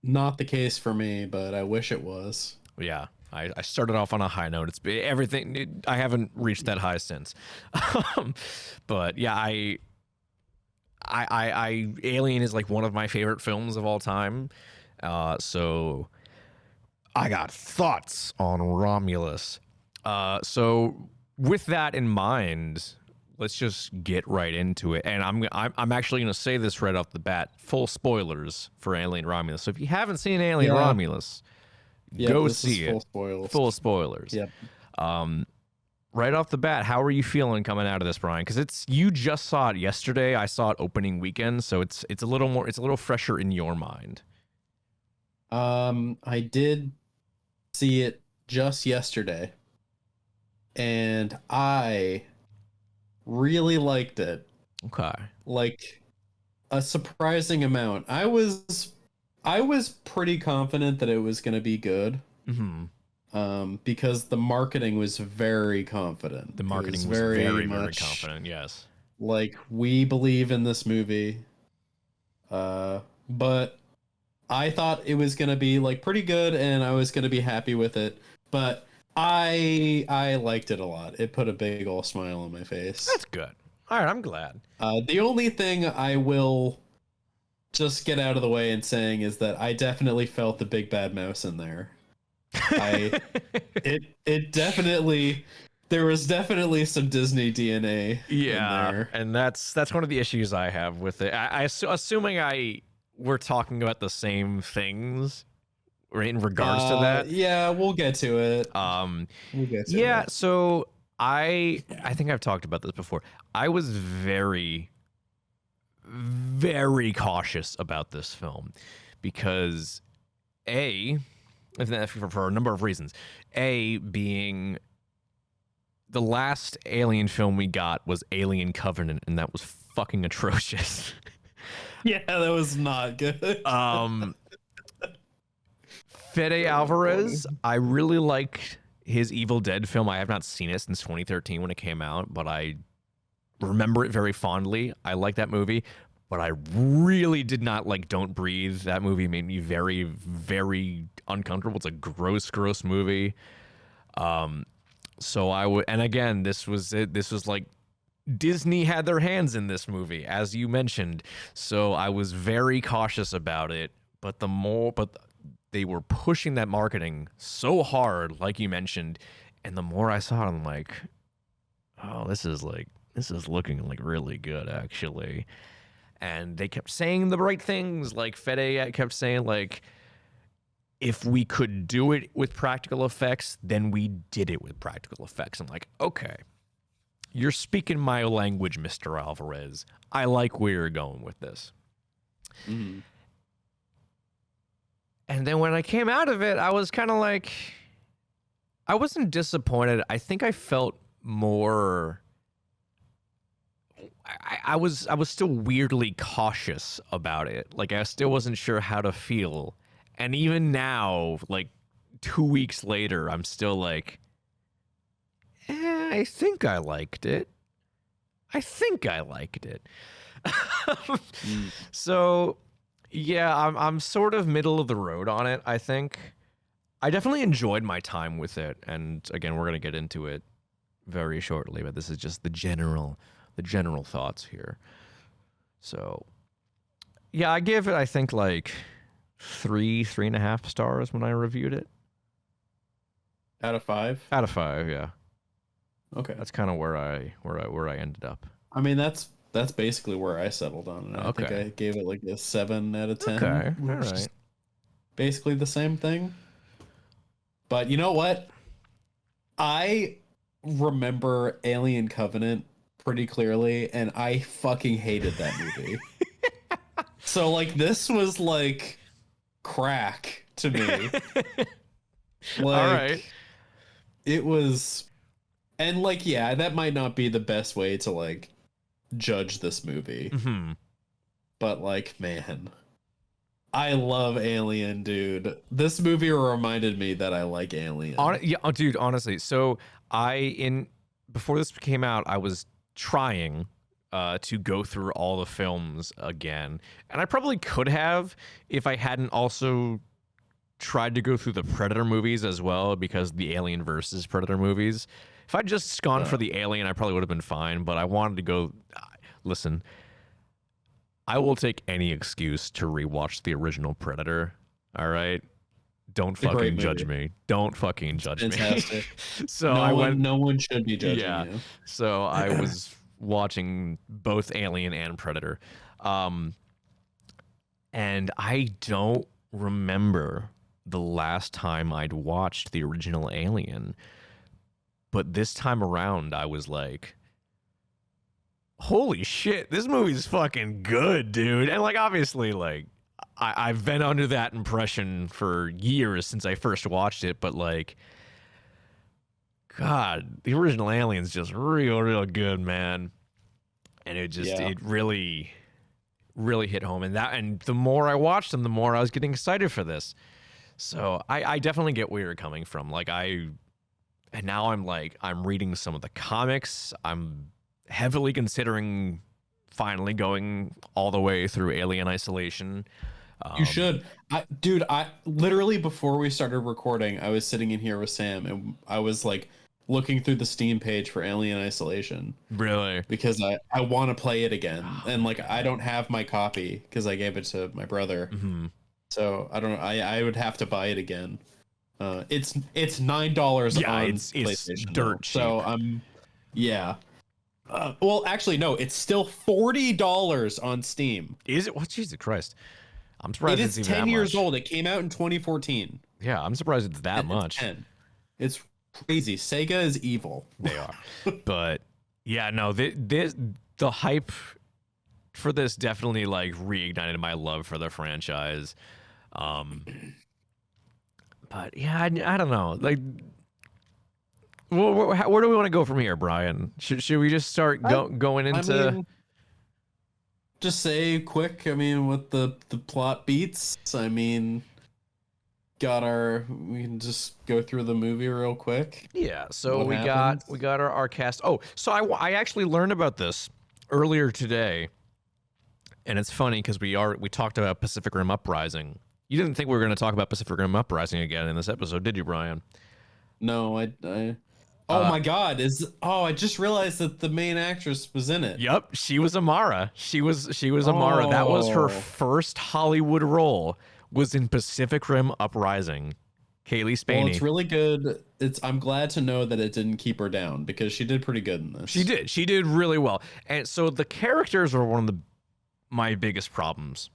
Not the case for me, but I wish it was. Yeah, I started off on a high note. I haven't reached that high since. But yeah, Alien is like one of my favorite films of all time. So I got thoughts on Romulus. So with that in mind, let's just get right into it. And I'm actually going to say this right off the bat: full spoilers for Alien Romulus. So if you haven't seen Alien Romulus, go see it. Full spoilers. Full spoilers. Yep. Right off the bat, how are you feeling coming out of this, Brian? Because you just saw it yesterday. I saw it opening weekend, so it's a little fresher in your mind. I did see it just yesterday, and I really liked it. Okay. Like a surprising amount. I was pretty confident that it was going to be good. Mm-hmm. Because the marketing was very confident. The marketing was very confident. Yes. Like, we believe in this movie. But I thought it was going to be like pretty good and I was going to be happy with it. But I liked it a lot. It put a big old smile on my face. That's good. All right, I'm glad. The only thing I will just get out of the way in saying is that I definitely felt the big bad mouse in there. It definitely, there was definitely some Disney DNA in there. And that's one of the issues I have with it. Assuming we're talking about the same things in regards to that. Yeah, we'll get to it. We'll get to it. So I think I've talked about this before. I was very, very cautious about this film because for a number of reasons. A, being the last Alien film we got was Alien Covenant, and that was fucking atrocious. Yeah, that was not good. Fede Álvarez, I really liked his Evil Dead film. I have not seen it since 2013 when it came out, but I remember it very fondly. I like that movie. But I really did not like Don't Breathe. That movie made me very, very uncomfortable. It's a gross movie. So I would, and again, this was it. This was like Disney had their hands in this movie, as you mentioned. So I was very cautious about it. But they were pushing that marketing so hard, like you mentioned. And the more I saw it, I'm like, oh, this is looking like really good, actually. And they kept saying the right things. Like Fede kept saying, like, if we could do it with practical effects, then we did it with practical effects. I'm like, okay, you're speaking my language, Mr. Alvarez. I like where you're going with this. Mm-hmm. And then when I came out of it, I was kind of like, I wasn't disappointed. I think I felt more... I was still weirdly cautious about it. Like, I still wasn't sure how to feel. And even now, like 2 weeks later, I'm still like, I think I liked it. So, yeah, I'm sort of middle of the road on it, I think. I definitely enjoyed my time with it. And again, we're going to get into it very shortly, but this is just the general thoughts here. So, yeah, I give it, I think, like 3.5 stars when I reviewed it. Out of 5? Out of 5, yeah. Okay. That's kind of where I ended up. I mean, that's basically where I settled on it. I think I gave it like a 7 out of 10. Okay, all right. Basically the same thing. But you know what? I remember Alien Covenant pretty clearly, and I fucking hated that movie. So, like, this was like crack to me. Like, all right. It was, and like, yeah, that might not be the best way to like judge this movie. Mm-hmm. But like, man, I love Alien, dude. This movie reminded me that I like Alien. Dude, honestly. So before this came out, I was trying to go through all the films again, and I probably could have if I hadn't also tried to go through the Predator movies as well, because the Alien versus Predator movies. If I'd just gone for the Alien, I probably would have been fine, but I wanted to go. Listen, I will take any excuse to rewatch the original Predator. All right. Don't fucking judge me. Don't fucking judge Fantastic. me. So no one should be judging you. So I was watching both Alien and Predator. And I don't remember the last time I'd watched the original Alien. But this time around, I was like, holy shit, this movie's fucking good, dude. And like, obviously, like, I've been under that impression for years since I first watched it, but like, God, the original Alien's just real good, man. And it just, it really hit home. And the more I watched them, the more I was getting excited for this. So I definitely get where you're coming from. Like, and now I'm reading some of the comics. I'm heavily considering finally going all the way through Alien Isolation. You should. I literally, before we started recording, I was sitting in here with Sam and I was like looking through the Steam page for Alien Isolation. Really? Because I want to play it again. And like, I don't have my copy because I gave it to my brother. Mm-hmm. So I don't. I would have to buy it again. It's $9 on PlayStation. Dirt cheap. So yeah. Well, actually, no. It's still $40 on Steam. Is it? Well, Jesus Christ! I'm surprised it is it's 10 years old. It came out in 2014. Yeah, I'm surprised it's that much. 10. It's crazy. Sega is evil. They are. But yeah, no. The hype for this definitely like reignited my love for the franchise. But yeah, I don't know. Like, where do we want to go from here, Brian? Should we just start going into? I mean, just say quick. I mean, what the plot beats. I mean, we can just go through the movie real quick. Yeah. So we got our cast. Oh, so I actually learned about this earlier today, and it's funny because we talked about Pacific Rim Uprising. You didn't think we were going to talk about Pacific Rim Uprising again in this episode, did you, Brian? No, oh my God! I just realized that the main actress was in it. Yep, she was Amara. She was Amara. That was her first Hollywood role. Was in Pacific Rim Uprising. Kaylee Spaney. Well, it's really good. I'm glad to know that it didn't keep her down because she did pretty good in this. She did really well. And so the characters are one of my biggest problems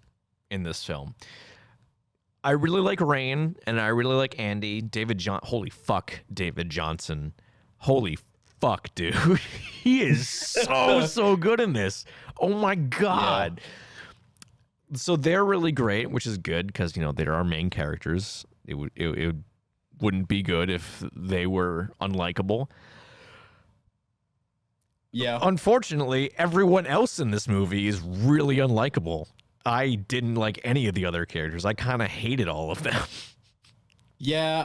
in this film. I really like Rain, and I really like Andy. Holy fuck, David Johnson. Holy fuck, dude. He is so good in this. Oh my God. Yeah. So they're really great, which is good because, they're our main characters. It wouldn't be good if they were unlikable. Yeah. Unfortunately, everyone else in this movie is really unlikable. I didn't like any of the other characters. I kind of hated all of them. Yeah,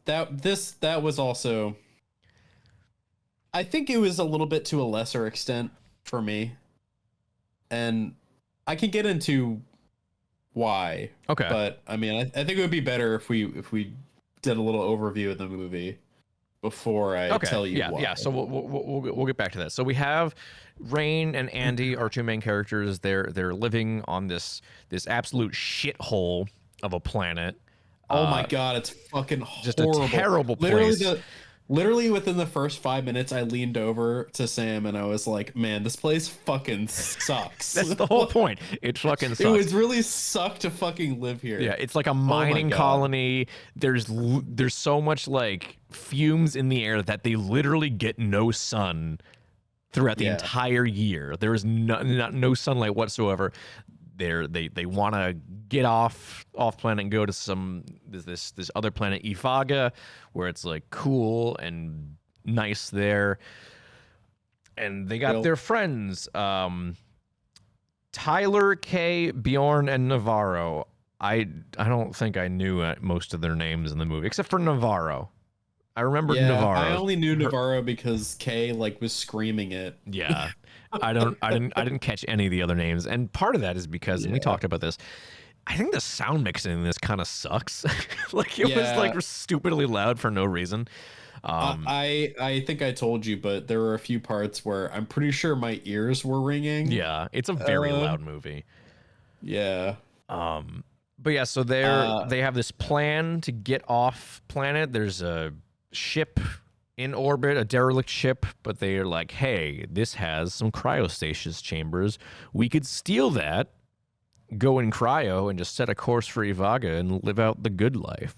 that was also, I think it was a little bit to a lesser extent for me. And I can get into why. Okay. But I mean, I think it would be better if we did a little overview of the movie before I tell you why. Yeah, so we'll get back to that. So we have Rain and Andy, our two main characters. They're living on this absolute shithole of a planet. Oh my God, it's fucking horrible. Just a terrible place. Literally within the first 5 minutes, I leaned over to Sam and I was like, man, this place fucking sucks. That's the whole point. It fucking sucks. It would really suck to fucking live here. Yeah, it's like a mining colony. There's so much like fumes in the air that they literally get no sun throughout the entire year. There is no sunlight whatsoever. They want to get off planet and go to this other planet, Ifaga, where it's like cool and nice there. And they got their friends, Tyler, Kay, Bjorn, and Navarro. I don't think I knew most of their names in the movie except for Navarro. I remember Navarro. I only knew Navarro because Kay was screaming it. Yeah. I didn't catch any of the other names. And part of that is because, and we talked about this, I think the sound mixing in this kind of sucks. Like it was Yeah. like stupidly loud for no reason. I think I told you, but there were a few parts where I'm pretty sure my ears were ringing. Yeah, it's a very loud movie. Yeah. But yeah, so they have this plan to get off planet. There's a ship in orbit, a derelict ship, but they're like, hey, this has some cryostasis chambers. We could steal that, go in cryo, and just set a course for Ivaga and live out the good life.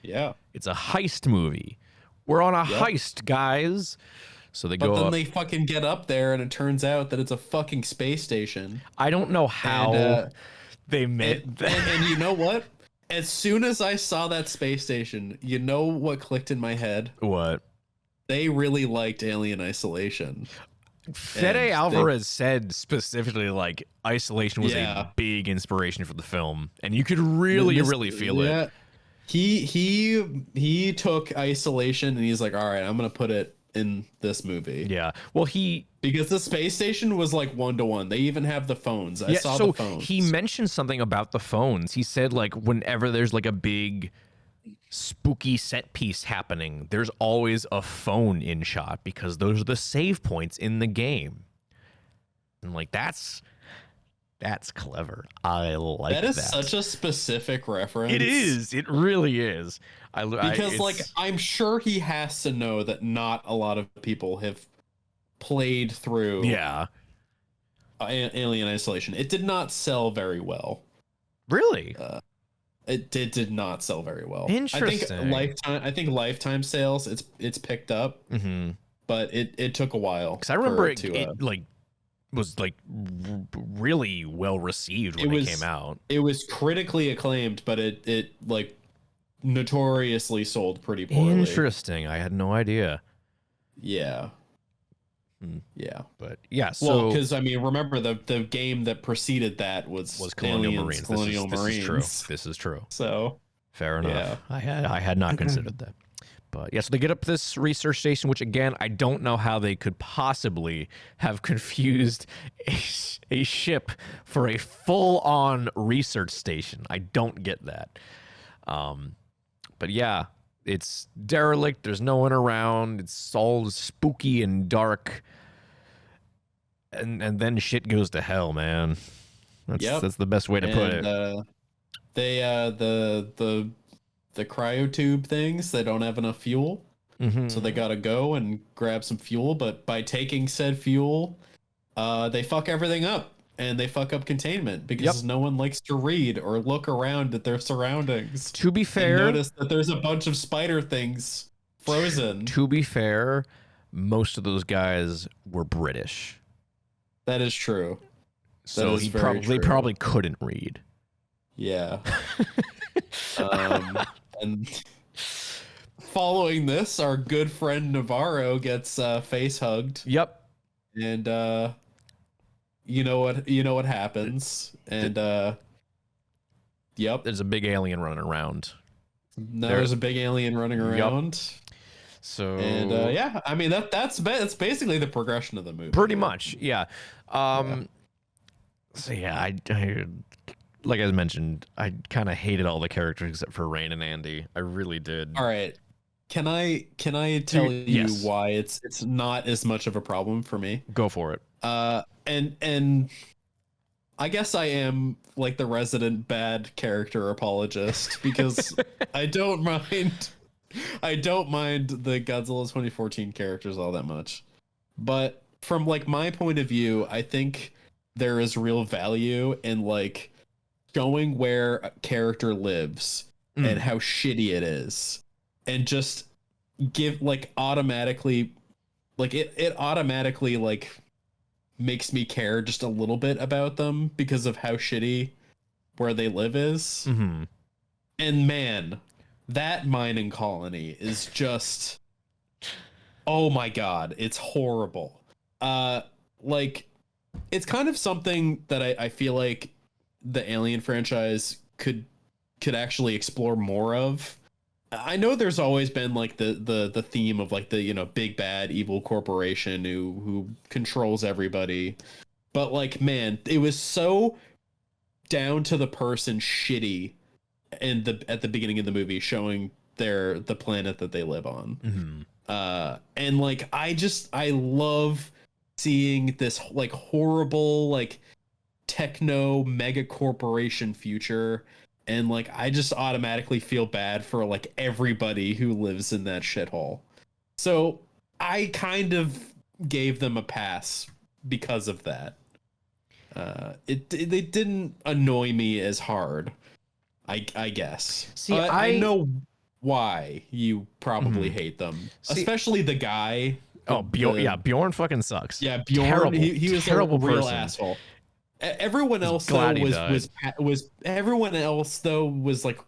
Yeah. It's a heist movie. We're on a heist, guys. So they go But then up. they fucking get up there and it turns out that it's a fucking space station. I don't know how they met that. And you know what? As soon as I saw that space station, you know what clicked in my head? What? They really liked Alien Isolation. Fede Álvarez said specifically, like, Isolation was Yeah. a big inspiration for the film, and you could really feel it. He took Isolation and he's like, all right, I'm gonna put it in this movie. Yeah. Well, because the space station was like 1-to-1. They even have the phones. I saw the phones. He mentioned something about the phones. He said, like, whenever there's like a big spooky set piece happening, there's always a phone in shot because those are the save points in the game. And like that's clever. I like that. That is such a specific reference. It is. It really is. Because like I'm sure he has to know that not a lot of people have played through Alien Isolation. It did not sell very well. Really? It did not sell very well. Interesting. I think lifetime sales it's picked up, but it took a while. Because I remember it like was like really well received when it came out. It was critically acclaimed, but it like notoriously sold pretty poorly. Interesting. I had no idea. Yeah. Yeah. But yeah, so because I mean, remember the game that preceded that was Colonial Aliens, Marines. Colonial Marines. This is true. This is true. So fair enough. Yeah. I had not considered that. But yeah, so they get up this research station, which again, I don't know how they could possibly have confused a ship for a full-on research station. I don't get that. But yeah, it's derelict. There's no one around. It's all spooky and dark. And then shit goes to hell, man. That's the best way to put it. The cryotube things, they don't have enough fuel. So they gotta go and grab some fuel, but by taking said fuel, they fuck everything up. And they fuck up containment because no one likes to read or look around at their surroundings. To be fair, notice that there's a bunch of spider things frozen. To be fair, most of those guys were British. That is true. So they probably couldn't read. Yeah. And following this, our good friend Navarro gets face hugged. Yep. And you know what happens. And there's a big alien running around. There's a big alien running around. So yeah, I mean that's basically the progression of the movie. Pretty much, yeah. So yeah, I like I mentioned, I kind of hated all the characters except for Rain and Andy. I really did. All right. Can I tell you why it's not as much of a problem for me? Go for it. And I guess I am like the resident bad character apologist because I don't mind the Godzilla 2014 characters all that much. But from like my point of view, I think there is real value in like showing where a character lives and how shitty it is, and just give like automatically like it automatically like makes me care just a little bit about them because of how shitty where they live is. And man, that mining colony is just, oh my god, it's horrible. Like it's kind of something that I feel like the Alien franchise could actually explore more of. I know there's always been like the theme of like the, you know, big bad evil corporation who controls everybody, but like man, it was so down to the person shitty at the beginning of the movie, showing the planet that they live on. And like I love seeing this like horrible like techno mega corporation future, and like I just automatically feel bad for like everybody who lives in that shithole. So I kind of gave them a pass because of that. They didn't annoy me as hard, I guess. See, I know why you probably hate them, especially the guy. Bjorn fucking sucks. Yeah, Bjorn. Terrible, he was terrible a real person. asshole. Everyone else though was everyone else though was like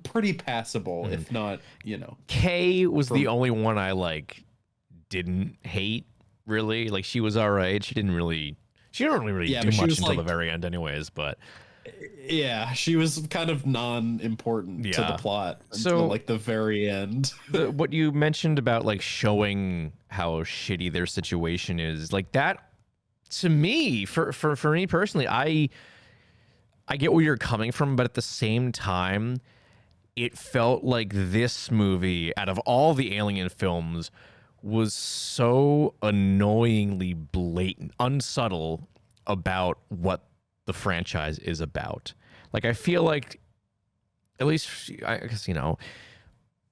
pretty passable, if not, you know. Kay was the only one I like didn't hate really. Like she was all right. She didn't really do much until the very end, anyways. But yeah, she was kind of non-important to the plot until like the very end. What you mentioned about like showing how shitty their situation is, like that. To me, for me personally, I get where you're coming from, but at the same time, it felt like this movie, out of all the Alien films, was so annoyingly blatant, unsubtle about what the franchise is about. Like, I feel like, at least, I guess, you know,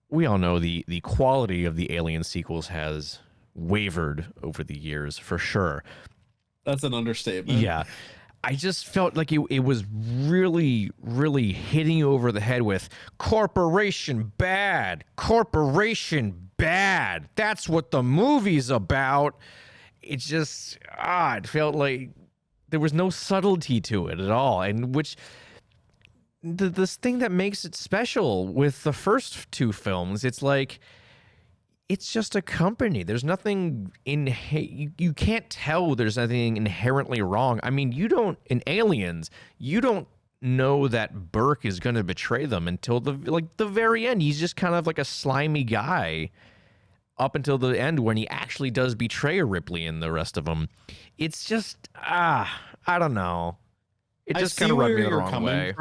we all know the quality of the Alien sequels has wavered over the years, for sure. That's an understatement. Yeah. I just felt like it was really, really hitting you over the head with corporation bad. That's what the movie's about. It just, it felt like there was no subtlety to it at all. And which, this thing that makes it special with the first two films, it's like, it's just a company. There's nothing you can't tell there's anything inherently wrong. I mean, in Aliens, you don't know that Burke is going to betray them until the very end. He's just kind of like a slimy guy up until the end when he actually does betray Ripley and the rest of them. It's just I don't know. It just kind of rubbed me the wrong way.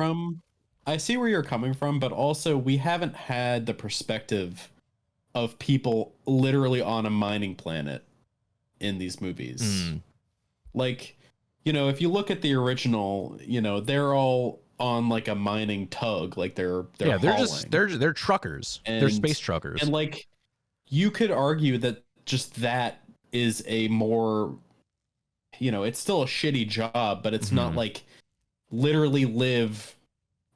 I see where you're coming from, but also we haven't had the perspective of people literally on a mining planet in these movies. Like, you know, if you look at the original, you know, they're all on like a mining tug, like they're they're truckers. They're space truckers. And like you could argue that just that is a more, you know, it's still a shitty job, but it's not like literally live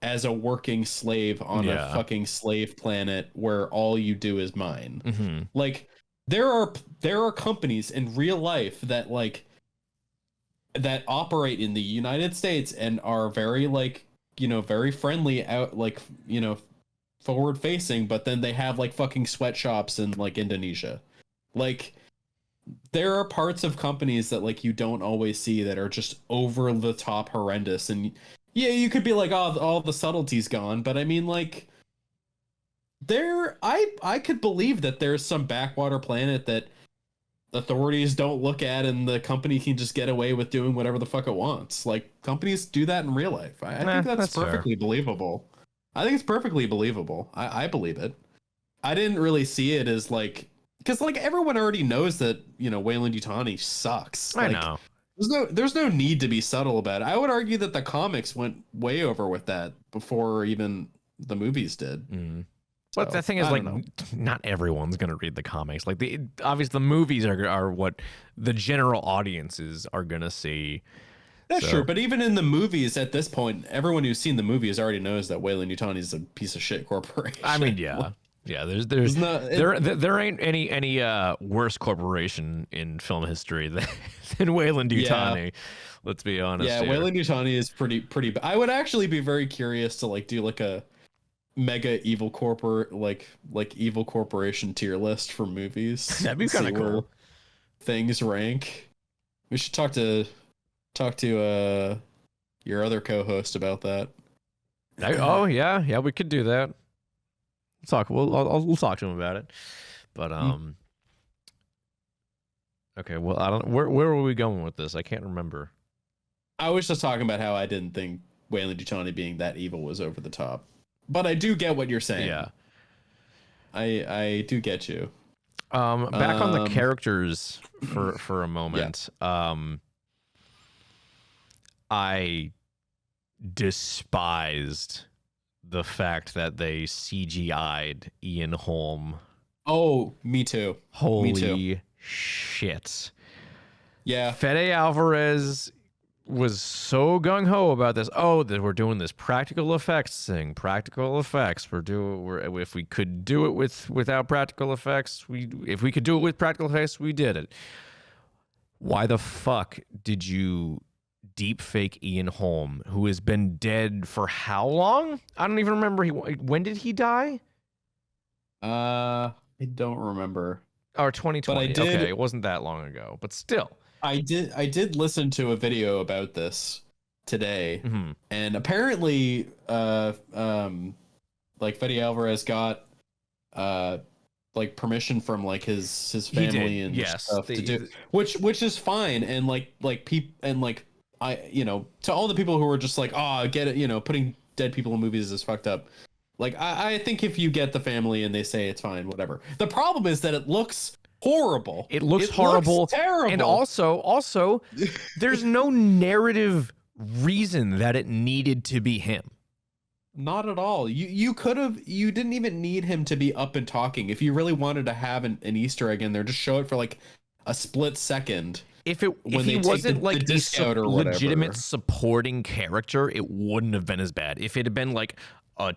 as a working slave on a fucking slave planet where all you do is mine. Like there are companies in real life that like that operate in the United States and are very like, you know, very friendly out, like, you know, forward facing, but then they have like fucking sweatshops in like Indonesia. Like there are parts of companies that like you don't always see that are just over the top horrendous. And yeah, you could be like, oh, all the subtlety's gone, but I mean, like, I could believe that there's some backwater planet that authorities don't look at, and the company can just get away with doing whatever the fuck it wants. Like, companies do that in real life. I think that's perfectly believable. I think it's perfectly believable. I believe it. I didn't really see it as like, because like everyone already knows that, you know, Weyland-Yutani sucks. I like, know. There's no need to be subtle about it. I would argue that the comics went way over with that before even the movies did. But the thing is, like, not everyone's gonna read the comics. Like, obviously the movies are what the general audiences are gonna see. That's true, but even in the movies at this point, everyone who's seen the movies already knows that Weyland-Yutani is a piece of shit corporation. I mean, yeah. Yeah, there ain't any worse corporation in film history than Weyland-Yutani. Yeah. Let's be honest. Yeah, Weyland-Yutani is pretty. I would actually be very curious to like do like a mega evil evil corporation tier list for movies. That'd be kind of cool. Things rank. We should talk to your other co-host about that. Yeah, we could do that. We'll talk to him about it. But okay, well, I don't. Where were we going with this? I can't remember. I was just talking about how I didn't think Weyland-Yutani being that evil was over the top. But I do get what you're saying. Yeah. I do get you. Back on the characters for a moment. Yeah. I despised the fact that they CGI'd Ian Holm. Oh, me too. Holy me too. shit. Yeah. Fede Álvarez was so gung-ho about this. Oh, that we're doing this practical effects thing. Practical effects. If we could do it without practical effects, if we could do it with practical effects, we did it. Why the fuck did you deep fake Ian Holm, who has been dead for how long? I don't even remember. When did he die? I don't remember. Or 2020. But I did, okay, it wasn't that long ago, but still. I did listen to a video about this today, Mm-hmm. and apparently like Fede Álvarez got like permission from like his family and stuff to do, which is fine, and to all the people who are just like, oh, get it, putting dead people in movies is fucked up. Like, I think if you get the family and they say it's fine, whatever. The problem is that it looks horrible. It looks horrible. Looks terrible. And also, there's no narrative reason that it needed to be him. Not at all. You didn't even need him to be up and talking. If you really wanted to have an Easter egg in there, just show it for like a split second. If he wasn't like a legitimate supporting character, it wouldn't have been as bad. If it had been like a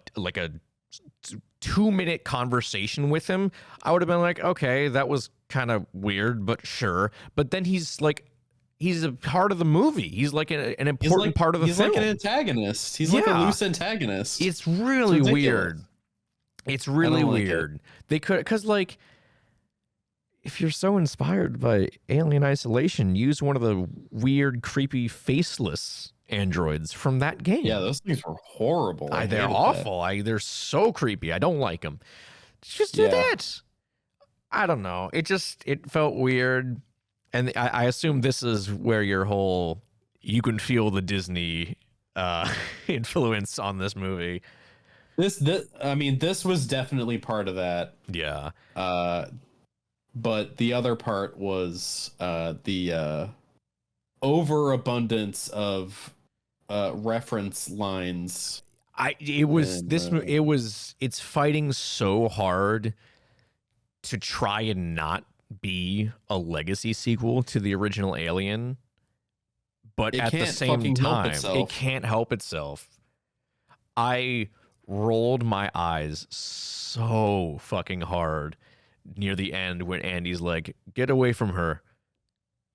2-minute conversation with him, I would have been like, okay, that was kind of weird, but sure. But then he's a part of the movie. He's like an important part of the film. He's like an antagonist. He's like a loose antagonist. It's really weird. It's really weird. They could, because like, if you're so inspired by Alien Isolation, use one of the weird, creepy, faceless androids from that game. Yeah, those things were horrible. They're awful. They're so creepy. I don't like them. Just do that. I don't know. It felt weird. And I assume this is where your whole, you can feel the Disney influence on this movie. This was definitely part of that. Yeah. But the other part was the overabundance of reference lines. It's fighting so hard to try and not be a legacy sequel to the original Alien, but at the same time, it can't help itself. I rolled my eyes so fucking hard near the end when Andy's like, "Get away from her,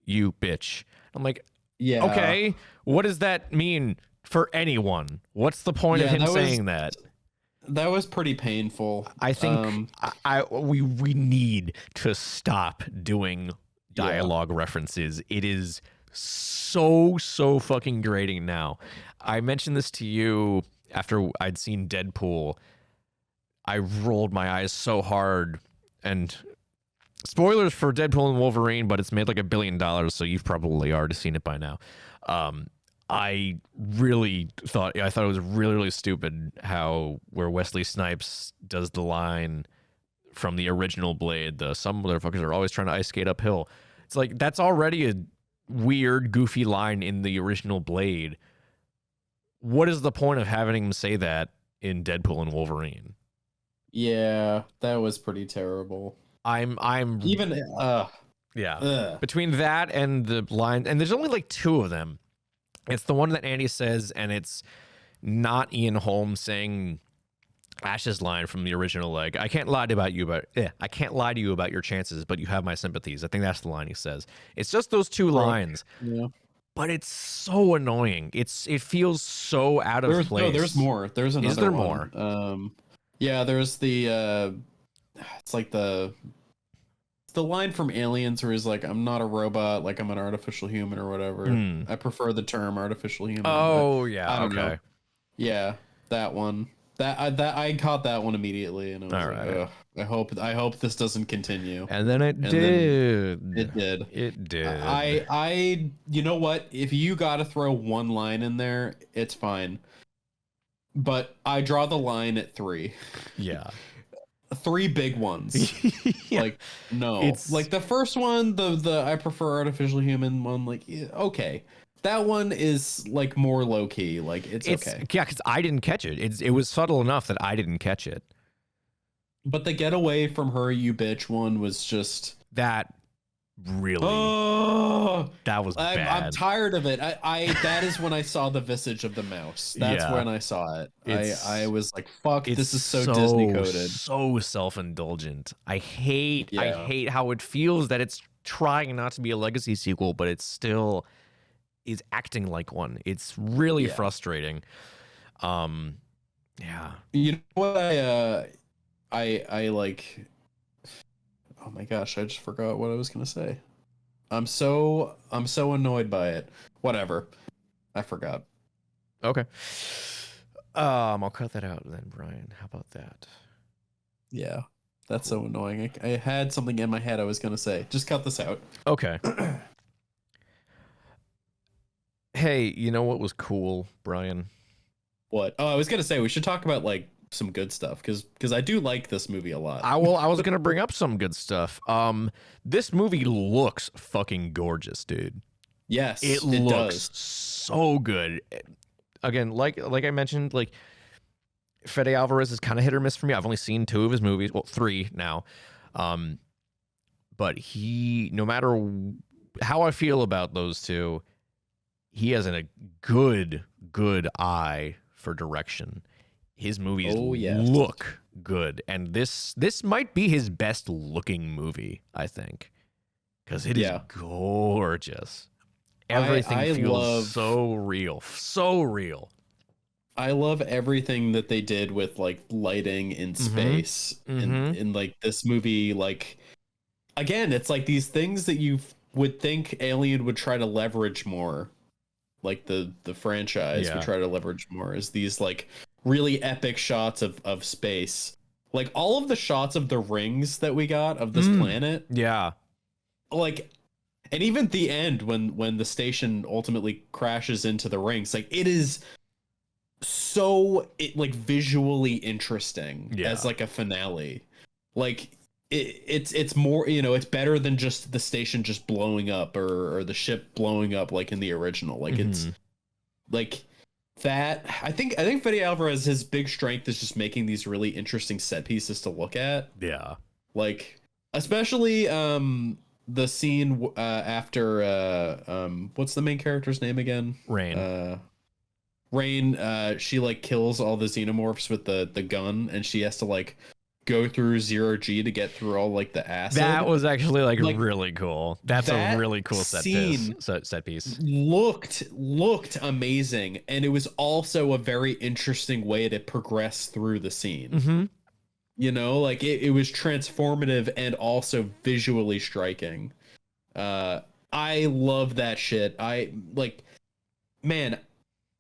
you bitch." I'm like, yeah, okay, what does that mean for anyone? What's the point of him saying that? That was pretty painful. I think we need to stop doing dialogue references. It is so fucking grating now. I mentioned this to you after I'd seen Deadpool. I rolled my eyes so hard, and spoilers for Deadpool and Wolverine, but it's made like $1 billion, so you've probably already seen it by now. I thought it was really stupid where Wesley Snipes does the line from the original Blade, some motherfuckers are always trying to ice skate uphill. It's like, that's already a weird, goofy line in the original Blade. What is the point of having him say that in Deadpool and Wolverine? Yeah, that was pretty terrible. I'm even between that and the line, and there's only like 2 of them. It's the one that Andy says, and it's not Ian Holm saying Ash's line from the original, like, I can't lie to you about your chances, but you have my sympathies. I think that's the line he says. It's just those 2 lines. Yeah. But it's so annoying. It feels so out of place. No, there's more. There's another one. Is there more? Yeah, there's the it's like the line from Aliens where he's like, I'm not a robot, like I'm an artificial human or whatever. I prefer the term artificial human. Oh, yeah. I don't know. Yeah, that one. That I caught that one immediately, and I was I hope this doesn't continue. And then it And did. then it did. It did. I you know what? If you got to throw one line in there, it's fine. But I draw the line at 3. Yeah. 3 big ones. Yeah. Like no. It's- Like the first one, the I prefer artificial human one, like yeah, okay. That one is like more low key. Like it's okay. Yeah, because I didn't catch it. It was subtle enough that I didn't catch it. But the get away from her, you bitch one was just That really, oh, that was I'm bad. tired of it. I that is when I saw the visage of the mouse. That's Yeah. when I saw it. It's- I was like, fuck, It's this is so Disney coded. So self-indulgent. I hate Yeah. how it feels that it's trying not to be a legacy sequel, but it still is acting like one. It's really Yeah. frustrating. Yeah. You know what I like, oh my gosh, I just forgot what I was gonna say. I'm so annoyed by it. Whatever. I forgot. Okay. I'll cut that out then, Brian. How about that? Yeah. That's so annoying. I had something in my head I was gonna say. Just cut this out. Okay. Hey, you know what was cool, Brian? What? Oh, I was gonna say we should talk about like some good stuff because I do like this movie a lot. I was gonna bring up some good stuff. This movie looks fucking gorgeous, dude. Yes, It it looks does. so good. Again, like I mentioned, like Fede Álvarez is kind of hit or miss for me. I've only seen 2 of his movies, well, 3 now. But he, no matter how I feel about those 2, he has a good eye for direction. His movies look good, and this might be his best looking movie, I think, because it is gorgeous. Everything feels so real, so real. I love everything that they did with like lighting in space in like this movie. Like again, it's like these things that you would think Alien would try to leverage more, like the franchise would try to leverage more, is these like really epic shots of space. Like all of the shots of the rings that we got of this planet. Yeah. Like, and even the end when the station ultimately crashes into the rings, like it is so like visually interesting as like a finale. Like it's more, you know, it's better than just the station just blowing up or the ship blowing up like in the original. Like it's like that. I think Fede Alvarez, his big strength is just making these really interesting set pieces to look at. Yeah. Like especially the scene after what's the main character's name again? Rain. Rain, she like kills all the xenomorphs with the gun, and she has to like go through 0G to get through all like the acid. That was actually like really cool. That's a really cool set piece. Looked amazing, and it was also a very interesting way to progress through the scene. You know, like it was transformative and also visually striking. I love that shit. I like, man,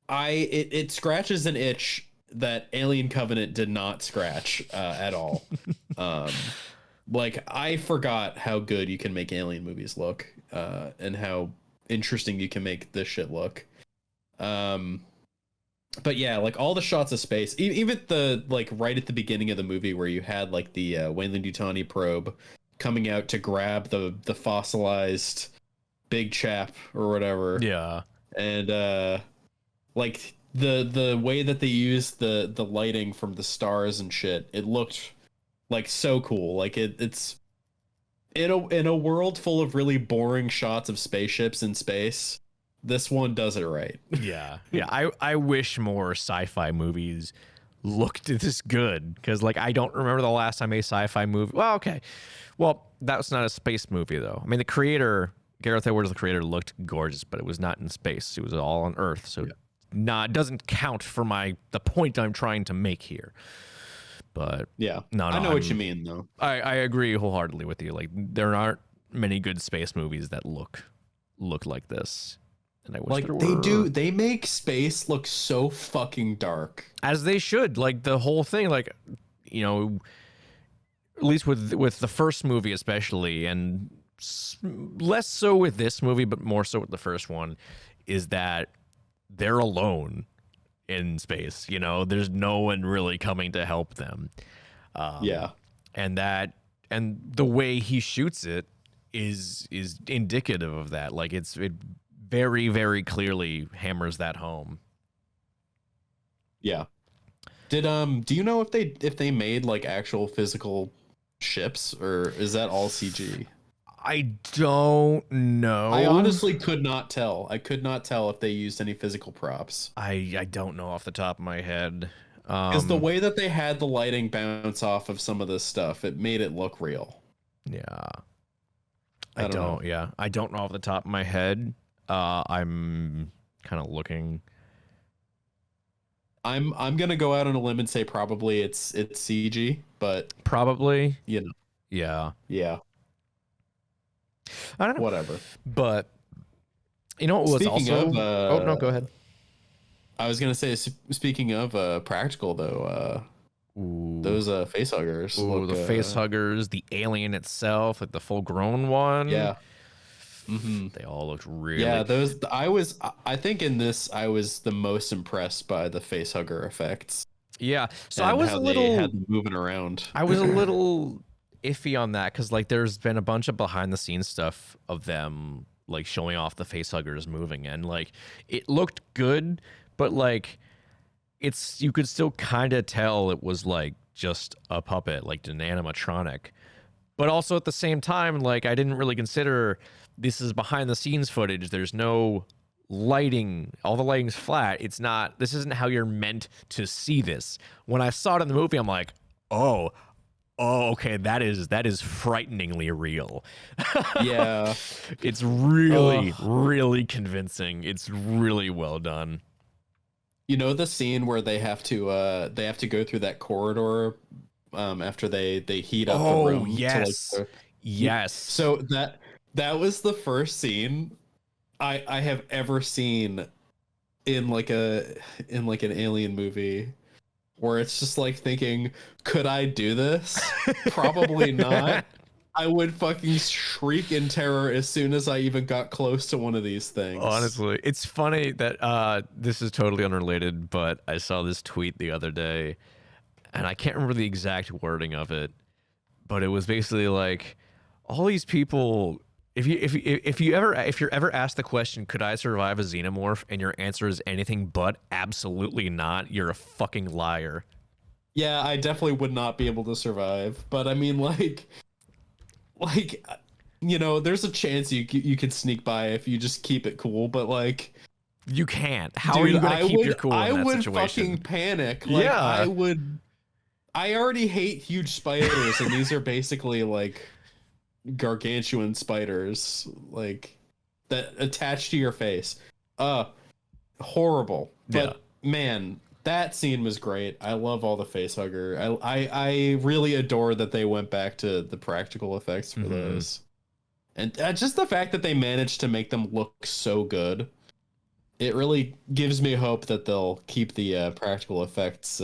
it scratches an itch that Alien Covenant did not scratch at all. Like I forgot how good you can make Alien movies look, and how interesting you can make this shit look. But yeah, like all the shots of space, even the like right at the beginning of the movie where you had like the Weyland-Yutani probe coming out to grab the fossilized big chap or whatever. Yeah. And like the way that they used the lighting from the stars and shit, it looked like so cool. Like it's in a world full of really boring shots of spaceships in space, this one does it right. Yeah. I wish more sci-fi movies looked this good, because like I don't remember the last time a sci-fi movie. Well, okay, well that's not a space movie though. I mean, the creator, Gareth Edwards, the creator, looked gorgeous, but it was not in space. It was all on Earth, so it doesn't count for the point I'm trying to make here. But yeah, no, I know what you mean though. I agree wholeheartedly with you. Like there aren't many good space movies that look like this. And I wish like there were. they make space look so fucking dark, As they should. Like the whole thing, like, you know, at least with the first movie especially, and less so with this movie, but more so with the first one, is that they're alone in space. You know, there's no one really coming to help them. Yeah. And the way he shoots it is indicative of that. Like it very, very clearly hammers that home. Yeah. Do you know if they made like actual physical ships, or is that all CG? I don't know. I honestly could not tell. I could not tell if they used any physical props. I don't know off the top of my head. Because the way that they had the lighting bounce off of some of this stuff, it made it look real. Yeah. I don't know. Yeah. I don't know off the top of my head. I'm kind of looking. I'm gonna go out on a limb and say probably it's CG, but Probably. you know, Yeah. yeah, I don't know. whatever. But you know what was Speaking also? of, Oh no, go ahead. I was gonna say, speaking of practical though, Ooh. those facehuggers. Ooh, the facehuggers, the alien itself, like the full-grown one. Yeah. Mm-hmm. They all looked really. Yeah, those. I think in this, I was the most impressed by the facehugger effects. Yeah. So and I was how a little they had them moving around. I was a little iffy on that because like there's been a bunch of behind-the-scenes stuff of them like showing off the facehuggers moving, and like it looked good, but like you could still kind of tell it was like just a puppet, like an animatronic. But also at the same time, like I didn't really consider this is behind the scenes footage. There's no lighting. All the lighting's flat. This isn't how you're meant to see this. When I saw it in the movie, I'm like, oh, okay, that is frighteningly real. Yeah. It's really, really convincing. It's really well done. You know the scene where they have to go through that corridor after they heat up the room. Yes. To, like, yes. So that was the first scene I have ever seen in like an alien movie where it's just like thinking, could I do this? Probably not. I would fucking shriek in terror as soon as I even got close to one of these things. Honestly, it's funny that this is totally unrelated, but I saw this tweet the other day, and I can't remember the exact wording of it, but it was basically like all these people. If you're ever asked the question, could I survive a xenomorph, and your answer is anything but absolutely not, you're a fucking liar. Yeah, I definitely would not be able to survive. But I mean, like you know, there's a chance you could sneak by if you just keep it cool. But like, you can't. How are you gonna keep your cool in that situation? I would fucking panic. Like, yeah, I already hate huge spiders, and these are basically like gargantuan spiders like that attach to your face. Horrible. But man, that scene was great. I love all the facehugger. I really adore that they went back to the practical effects for those, and just the fact that they managed to make them look so good. It really gives me hope that they'll keep the practical effects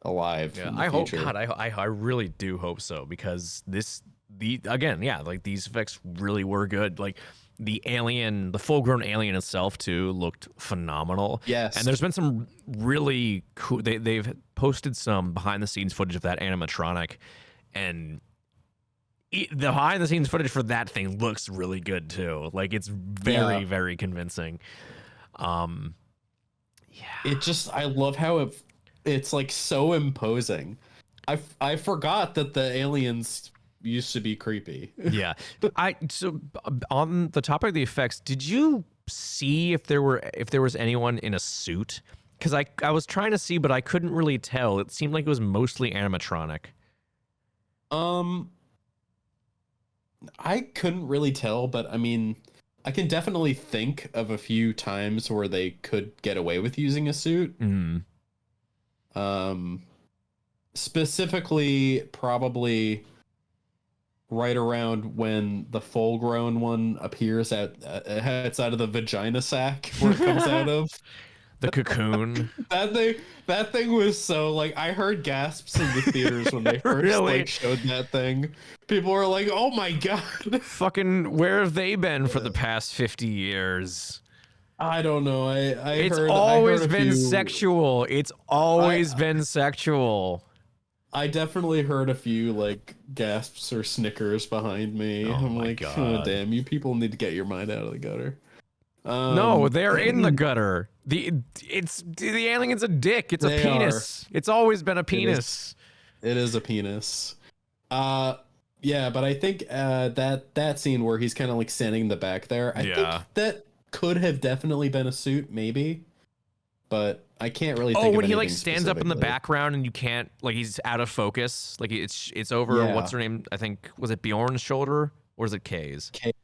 alive. Yeah, I hope. God, I really do hope so, because like these effects really were good. Like the full-grown alien itself too looked phenomenal. Yes, and there's been some really cool. They've posted some behind-the-scenes footage of that animatronic, and the behind-the-scenes footage for that thing looks really good too. Like it's very, very convincing. Yeah, I love how it's like so imposing. I forgot that the aliens used to be creepy. Yeah. So on the topic of the effects, did you see if there was anyone in a suit? Because I was trying to see, but I couldn't really tell. It seemed like it was mostly animatronic. I couldn't really tell, but I mean, I can definitely think of a few times where they could get away with using a suit. Specifically, probably right around when the full-grown one appears outside of the vagina sac where it comes out of. The cocoon. That thing was so like I heard gasps in the theaters when they first Really? like showed that thing. People were like, "Oh my god!" Fucking, where have they been for the past 50 years? I don't know. It's I always heard a been few, sexual. It's always been sexual. I definitely heard a few like gasps or snickers behind me. Oh I'm my like, God. oh, damn, you people need to get your mind out of the gutter. No, they're in the gutter. The alien's a dick. It's a They penis. It's always been a penis. It is a penis. Yeah, but I think that scene where he's kind of like standing in the back there, I think that could have definitely been a suit, maybe. But I can't really think of when he like anything stands up in the specifically. background and you can't, like, he's out of focus. Like it's over. Yeah. What's her name? I think, was it Bjorn's shoulder or is it Kay's? It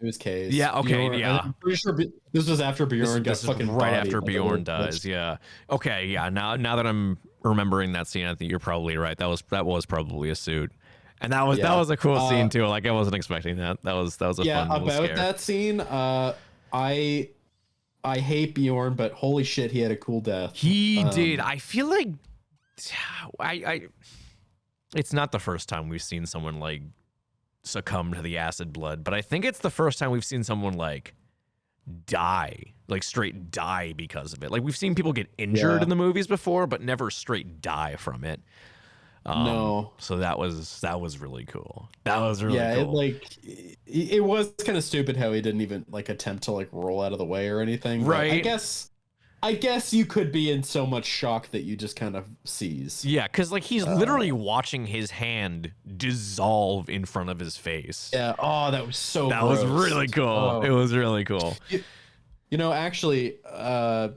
was K's. Yeah, okay, Bjorn, yeah. I'm pretty sure this was after Bjorn got This is fucking right bodied after by the Bjorn little dies. bitch. Yeah. Okay. Yeah. Now that I'm remembering that scene, I think you're probably right. That was probably a suit, and that was a cool scene too. Like, I wasn't expecting that. That was a fun little about scare. that scene. I hate Bjorn, but holy shit, he had a cool death. He did. I feel like I. It's not the first time we've seen someone like succumb to the acid blood, but I think it's the first time we've seen someone like die, like straight die because of it. Like, we've seen people get injured in the movies before, but never straight die from it. No. So that was really cool. That was really cool. It was kind of stupid how he didn't even like attempt to like roll out of the way or anything. Right. But I guess you could be in so much shock that you just kind of seize. Yeah, because like he's literally watching his hand dissolve in front of his face. Yeah. Oh, that was so. That gross. was really cool. Oh. It was really cool. You know, actually, I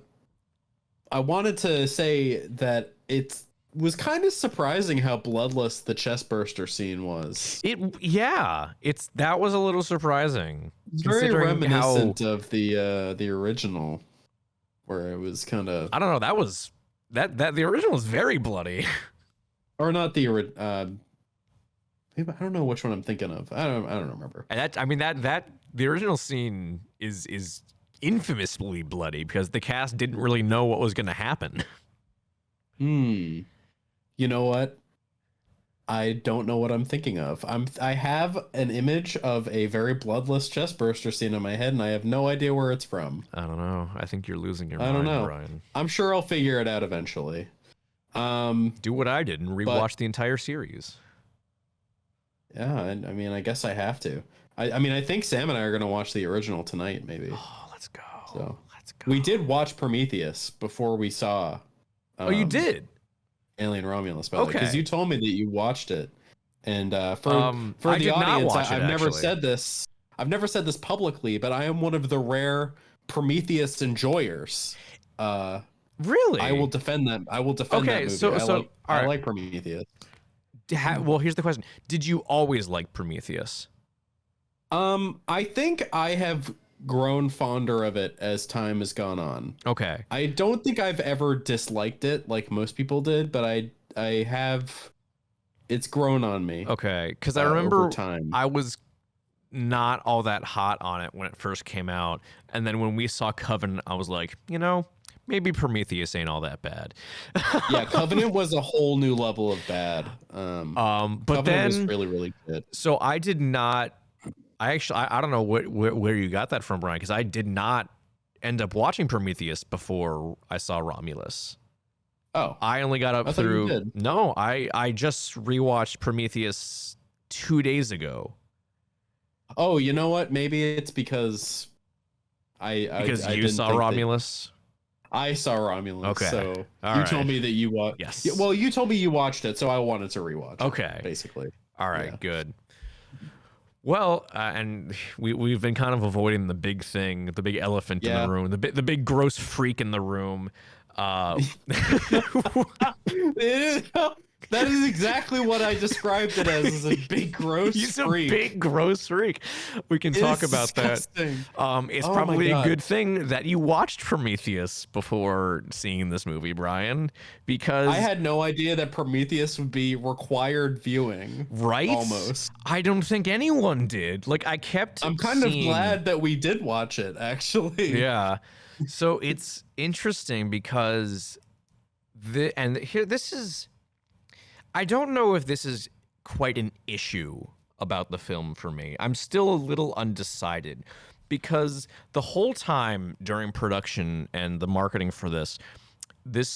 wanted to say that it was kind of surprising how bloodless the chest burster scene was. That was a little surprising. It's very reminiscent of the original, where it was kind of, I don't know. That was that the original was very bloody. or not the I don't know which one I'm thinking of. I don't remember. And that the original scene is infamously bloody because the cast didn't really know what was going to happen. You know what? I don't know what I'm thinking of. I have an image of a very bloodless chest burster scene in my head, and I have no idea where it's from. I don't know. I think you're losing your I mind, don't know. Brian. I'm sure I'll figure it out eventually. Do what I did and rewatch the entire series. Yeah, I mean, I guess I have to. I mean, I think Sam and I are going to watch the original tonight, maybe. Oh, let's go. So Let's go. we did watch Prometheus before we saw. Oh, you did? Alien Romulus, by the way, Okay. because you told me that you watched it, and for I the did not audience, watch it, I've never actually. said this. I've never said this publicly, but I am one of the rare Prometheus enjoyers. Really? I will defend that. I will defend that movie. I like Prometheus. Well, here's the question: did you always like Prometheus? I think I have grown fonder of it as time has gone on. Okay. I don't think I've ever disliked it like most people did, but I have. It's grown on me. Okay, because I remember over time. I was not all that hot on it when it first came out, and then when we saw Covenant, I was like, maybe Prometheus ain't all that bad. Yeah, Covenant was a whole new level of bad. But Covenant then was really, really good. So I did not. I don't know where you got that from, Brian, because I did not end up watching Prometheus before I saw Romulus. Oh, I only got up I thought you through. did. No, I just rewatched Prometheus 2 days ago. Oh, you know what? Maybe it's because I You saw Romulus. I saw Romulus. Okay. So All you right. told me that you watched. Yes. Yeah, well, you told me you watched it, so I wanted to rewatch. Okay. It, basically. All right. Yeah. Good. Well, and we've been kind of avoiding the big thing, the big elephant in the room, the big gross freak in the room. That is exactly what I described it as a big gross He's freak. a big gross freak. We can It talk is about disgusting. that. It's Oh my probably a God. good thing that you watched Prometheus before seeing this movie, Brian, because I had no idea that Prometheus would be required viewing. right? Almost. I don't think anyone did. Like, I kept I'm kind of seeing- glad that we did watch it, actually. Yeah. So it's interesting because I don't know if this is quite an issue about the film for me. I'm still a little undecided because the whole time during production and the marketing for this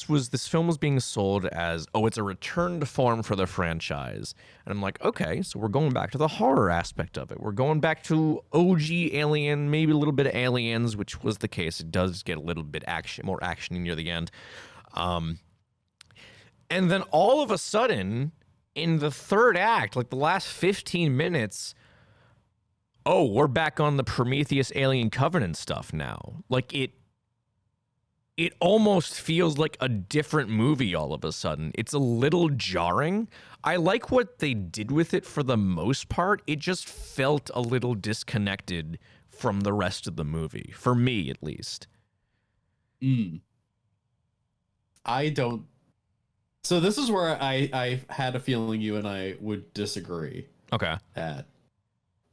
film was being sold as, oh, it's a return to form for the franchise. And I'm like, okay, so we're going back to the horror aspect of it. We're going back to OG Alien, maybe a little bit of Aliens, which was the case. It does get a little bit more action near the end. And then all of a sudden, in the third act, like the last 15 minutes, oh, we're back on the Prometheus Alien Covenant stuff now. Like it almost feels like a different movie all of a sudden. It's a little jarring. I like what they did with it for the most part. It just felt a little disconnected from the rest of the movie, for me at least. I don't. So this is where I had a feeling you and I would disagree. Okay. I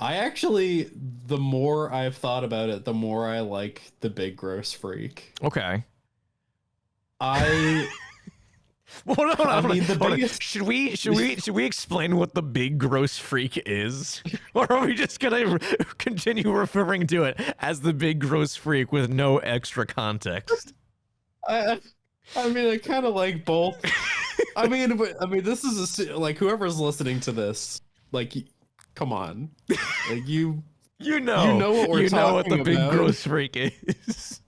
actually, the more I've thought about it, the more I like the big gross freak. Okay. Well, hold on. I mean, the biggest... Should we explain what the big gross freak is, or are we just gonna continue referring to it as the big gross freak with no extra context? I mean, I kind of like both. I mean, this is like whoever's listening to this, like, come on, like you know what we're talking about. You know what the big gross freak is.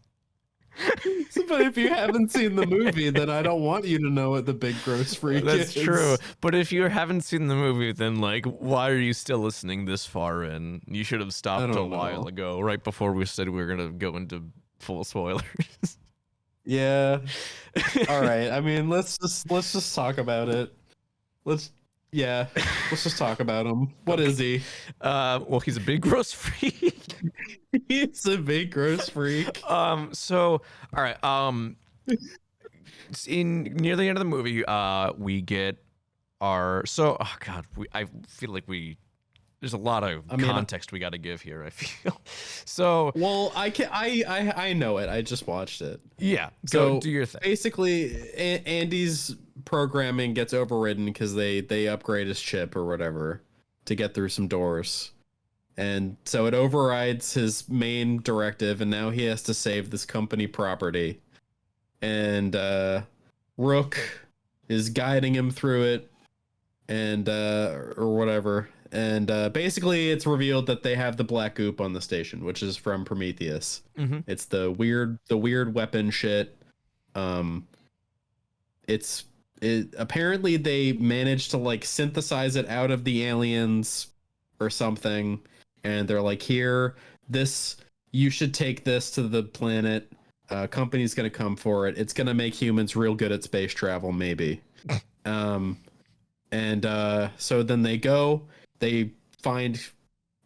But if you haven't seen the movie, then I don't want you to know what the big gross freak is. That's true. But if you haven't seen the movie, then like, why are you still listening this far in? You should have stopped a while ago, right before we said we were gonna go into full spoilers. Yeah. All right. I mean, let's just talk about it. Let's just talk about him. What is he? Well, he's a big gross freak. He's a big gross freak. So, all right. In near the end of the movie, we get I feel like there's a lot of context we got to give here. I feel so. Well, I know it. I just watched it. Yeah. So do your thing. Basically, Andy's programming gets overridden because they upgrade his chip or whatever to get through some doors, and so it overrides his main directive, and now he has to save this company property, and Rook is guiding him through it, and or whatever. And basically, it's revealed that they have the black goop on the station, which is from Prometheus. Mm-hmm. It's the weird weapon shit. Apparently they managed to like synthesize it out of the aliens or something, and they're like, here, you should take this to the planet. Company's gonna come for it. It's gonna make humans real good at space travel, maybe. So then they go. They find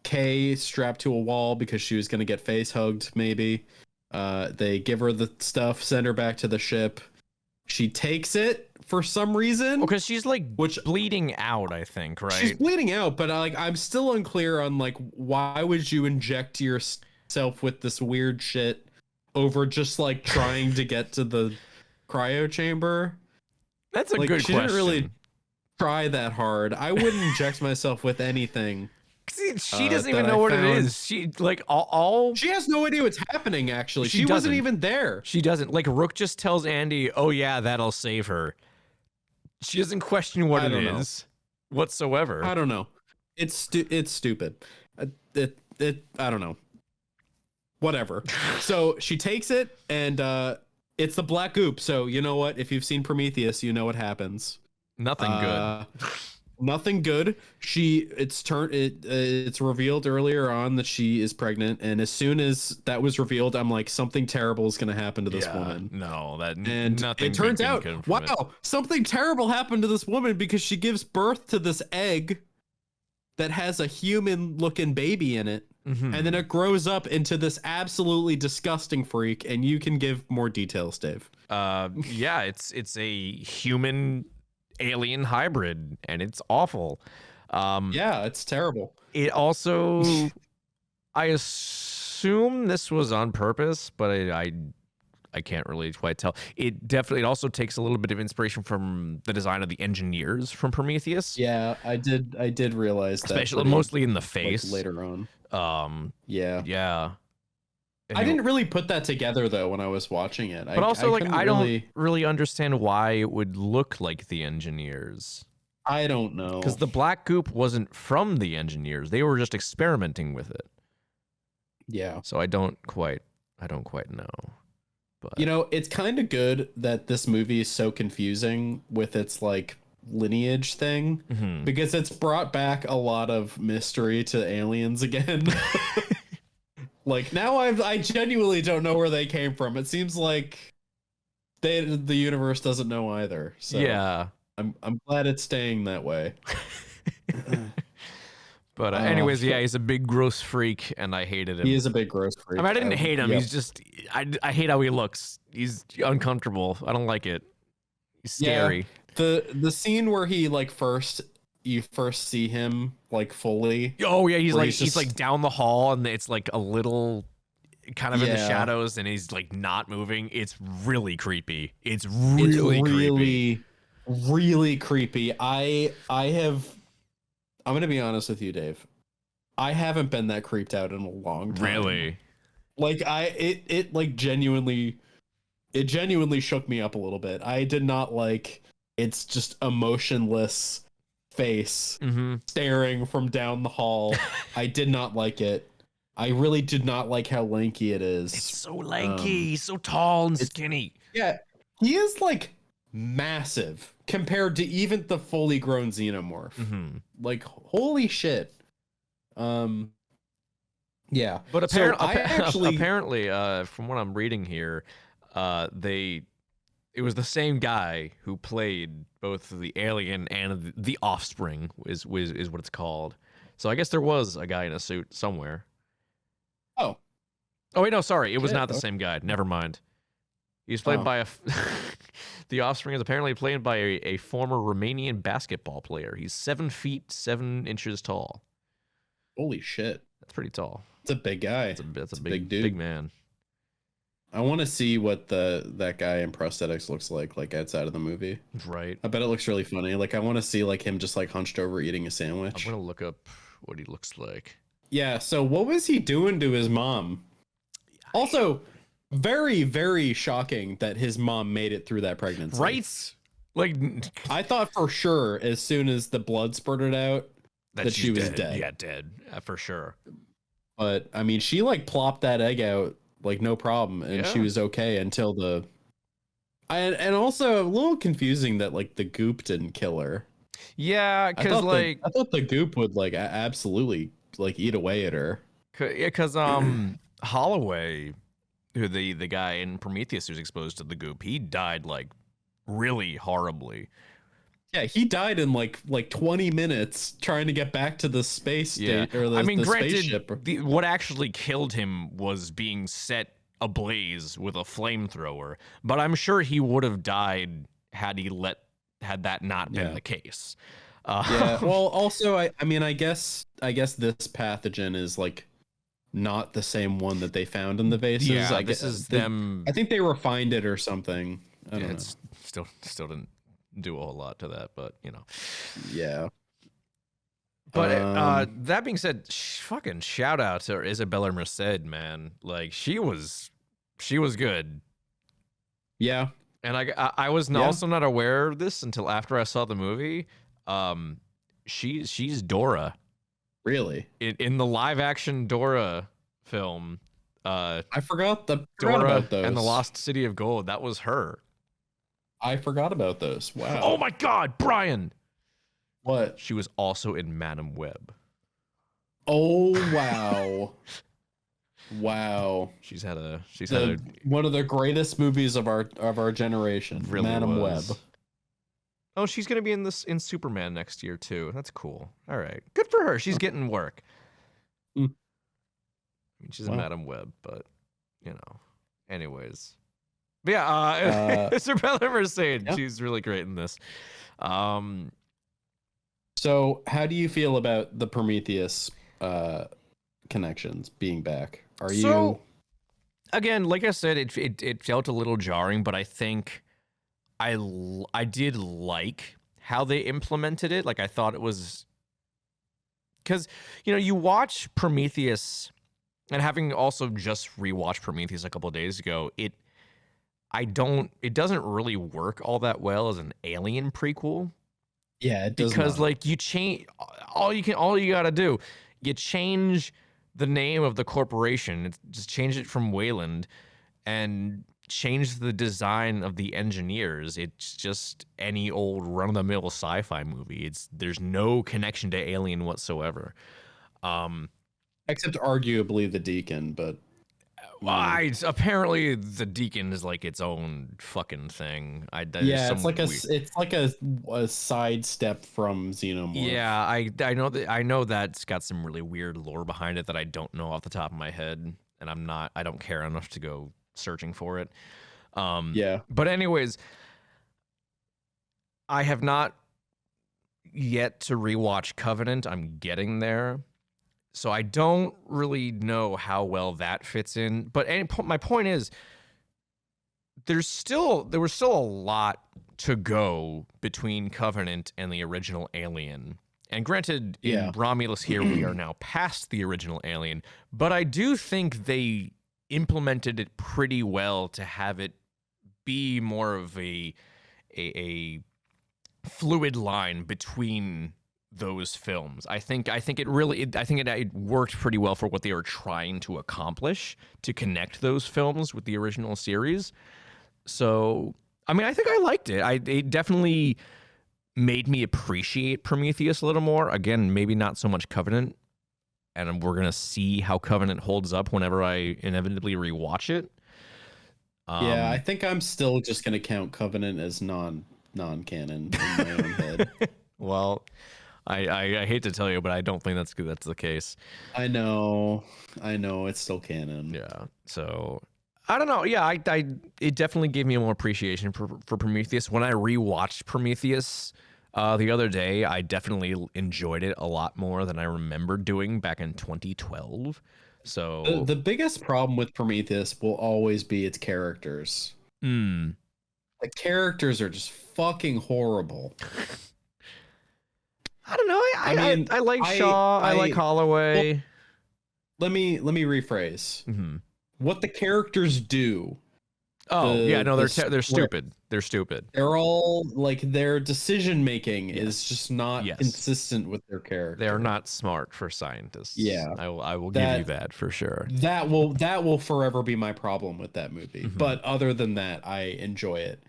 Kay strapped to a wall because she was going to get face hugged, maybe. They give her the stuff, send her back to the ship. She takes it for some reason. Because she's like bleeding out, I think, right? She's bleeding out, but I'm still unclear on like, why would you inject yourself with this weird shit over just like trying to get to the cryo chamber? That's a good question. She didn't really try that hard. I wouldn't inject myself with anything. See, she doesn't even know what it is. She like all she has no idea what's happening. Actually, she wasn't even there. She doesn't. Like Rook just tells Andy, "Oh yeah, that'll save her." She doesn't question what it is whatsoever. I don't know. It's stupid. I don't know. Whatever. So she takes it, and it's the black goop. So you know what? If you've seen Prometheus, you know what happens. Nothing good. Nothing good. It's revealed earlier on that she is pregnant, and as soon as that was revealed, I'm like, something terrible is going to happen to this woman. No, and it turns out, wow, something terrible happened to this woman because she gives birth to this egg that has a human-looking baby in it, and then it grows up into this absolutely disgusting freak. And you can give more details, Dave. Yeah, it's a human alien hybrid, and it's awful. Yeah, it's terrible. It also, I assume this was on purpose, but I I can't really quite tell. It also takes a little bit of inspiration from the design of the engineers from Prometheus. Yeah, I did realize that, Especially mostly in the face. later on. Yeah. I didn't really put that together though when I was watching it. But also, I don't really understand why it would look like the engineers. I don't know. Because the black goop wasn't from the engineers. They were just experimenting with it. Yeah. So I don't quite know. But it's kind of good that this movie is so confusing with its like lineage thing, because it's brought back a lot of mystery to aliens again. Like now I genuinely don't know where they came from. It seems like the universe doesn't know either. So yeah. I'm glad it's staying that way. But anyways, yeah, he's a big gross freak, and I hated him. He is a big gross freak. I mean, I didn't hate him. Yep. He's just I hate how he looks. He's uncomfortable. I don't like it. He's scary. Yeah, the scene where he like you first see him like fully. Oh yeah, he's like down the hall, and it's like a little kind of in the shadows, and he's like not moving. It's really creepy. It's really creepy. Really creepy. I'm gonna be honest with you, Dave. I haven't been that creeped out in a long time. Really? Like it genuinely shook me up a little bit. I did not like it's just emotionless face staring from down the hall. I did not like it. I really did not like how lanky it is. It's so lanky, so tall and skinny. Yeah, he is like massive compared to even the fully grown xenomorph. Like holy shit. Yeah, but apparently from what I'm reading here, it was the same guy who played both the alien and the offspring is what it's called. So I guess there was a guy in a suit somewhere. Oh wait, no, sorry, it was not the same guy. Never mind. He's played by the offspring is apparently played by a former Romanian basketball player. He's 7 feet 7 inches tall. Holy shit, that's pretty tall. It's a big guy. That's a big dude, big man. I want to see what that guy in prosthetics looks like outside of the movie. Right. I bet it looks really funny. Like I want to see like him just like hunched over eating a sandwich. I'm gonna look up what he looks like. Yeah. So what was he doing to his mom? Also, very, very shocking that his mom made it through that pregnancy. Right? Like I thought for sure as soon as the blood spurted out that she was dead. Yeah, dead for sure. But I mean, she like plopped that egg out like no problem, and she was okay until and also a little confusing that like the goop didn't kill her. Yeah, because like I thought the goop would like absolutely like eat away at her. Yeah, because Holloway, who the guy in Prometheus who's exposed to the goop, he died like really horribly. Yeah, he died in like 20 minutes trying to get back to the space state or the spaceship. Granted, what actually killed him was being set ablaze with a flamethrower, but I'm sure he would have died had had that not been the case. Yeah. Well, also, I mean, I guess this pathogen is like not the same one that they found in the vases. Yeah, I guess them. I think they refined it or something. I don't know. It's still didn't do a whole lot to that, but you know. Yeah. But that being said, fucking shout out to Isabella Merced, man. Like she was good. Yeah. And I was also not aware of this until after I saw the movie. She's Dora. Really? In the live action Dora film. I forgot Dora about those. And the Lost City of Gold. That was her. I forgot about those. Wow. Oh my God, Brian. What? She was also in Madam Web. Oh wow. Wow. She's had one of the greatest movies of our generation. Really Madam was. Web. Oh, she's gonna be in Superman next year too. That's cool. All right, good for her. She's getting work. I mean, she's in Madam Web, but you know. Anyways, but yeah, Isabella Merced. She's really great in this. So, how do you feel about the Prometheus connections being back? Are you? again, like I said, it felt a little jarring, but I think I did like how they implemented it. Like I thought it was because you watch Prometheus, and having also just rewatched Prometheus a couple of days ago, it doesn't really work all that well as an Alien prequel. Yeah, it does because not. like you change all you got to do, you change the name of the corporation, just change it from Wayland, and change the design of the engineers. It's just any old run-of-the-mill sci-fi movie. There's no connection to Alien whatsoever. Except arguably the Deacon, but Apparently the Deacon is like its own fucking thing. yeah, it's like a sidestep from Xenomorph. Yeah, I know that's got some really weird lore behind it that I don't know off the top of my head, and I don't care enough to go searching for it. Yeah. But anyways, I have not yet to rewatch Covenant. I'm getting there. So I don't really know how well that fits in. But my point is, there was still a lot to go between Covenant and the original Alien. And granted, in Romulus here, we are now past the original Alien. But I do think they implemented it pretty well to have it be more of a fluid line between those films. I think it worked pretty well for what they were trying to accomplish, to connect those films with the original series. So, I mean, I think I liked it. It definitely made me appreciate Prometheus a little more. Again, maybe not so much Covenant, and we're gonna see how Covenant holds up whenever I inevitably rewatch it. Yeah, I think I'm still just gonna count Covenant as non-canon in my own head. Well, I hate to tell you, but I don't think that's the case. I know, it's still canon. Yeah, so I don't know. Yeah, it definitely gave me more appreciation for Prometheus. When I rewatched Prometheus the other day, I definitely enjoyed it a lot more than I remember doing back in 2012. So the biggest problem with Prometheus will always be its characters. The characters are just fucking horrible. I don't know. I like Shaw. I like Holloway. Well, let me rephrase. Mm-hmm. What the characters do. They're stupid. They're stupid. They're all like, their decision making is just not consistent with their character. They're not smart for scientists. Yeah, I will give you that for sure. That will forever be my problem with that movie. Mm-hmm. But other than that, I enjoy it,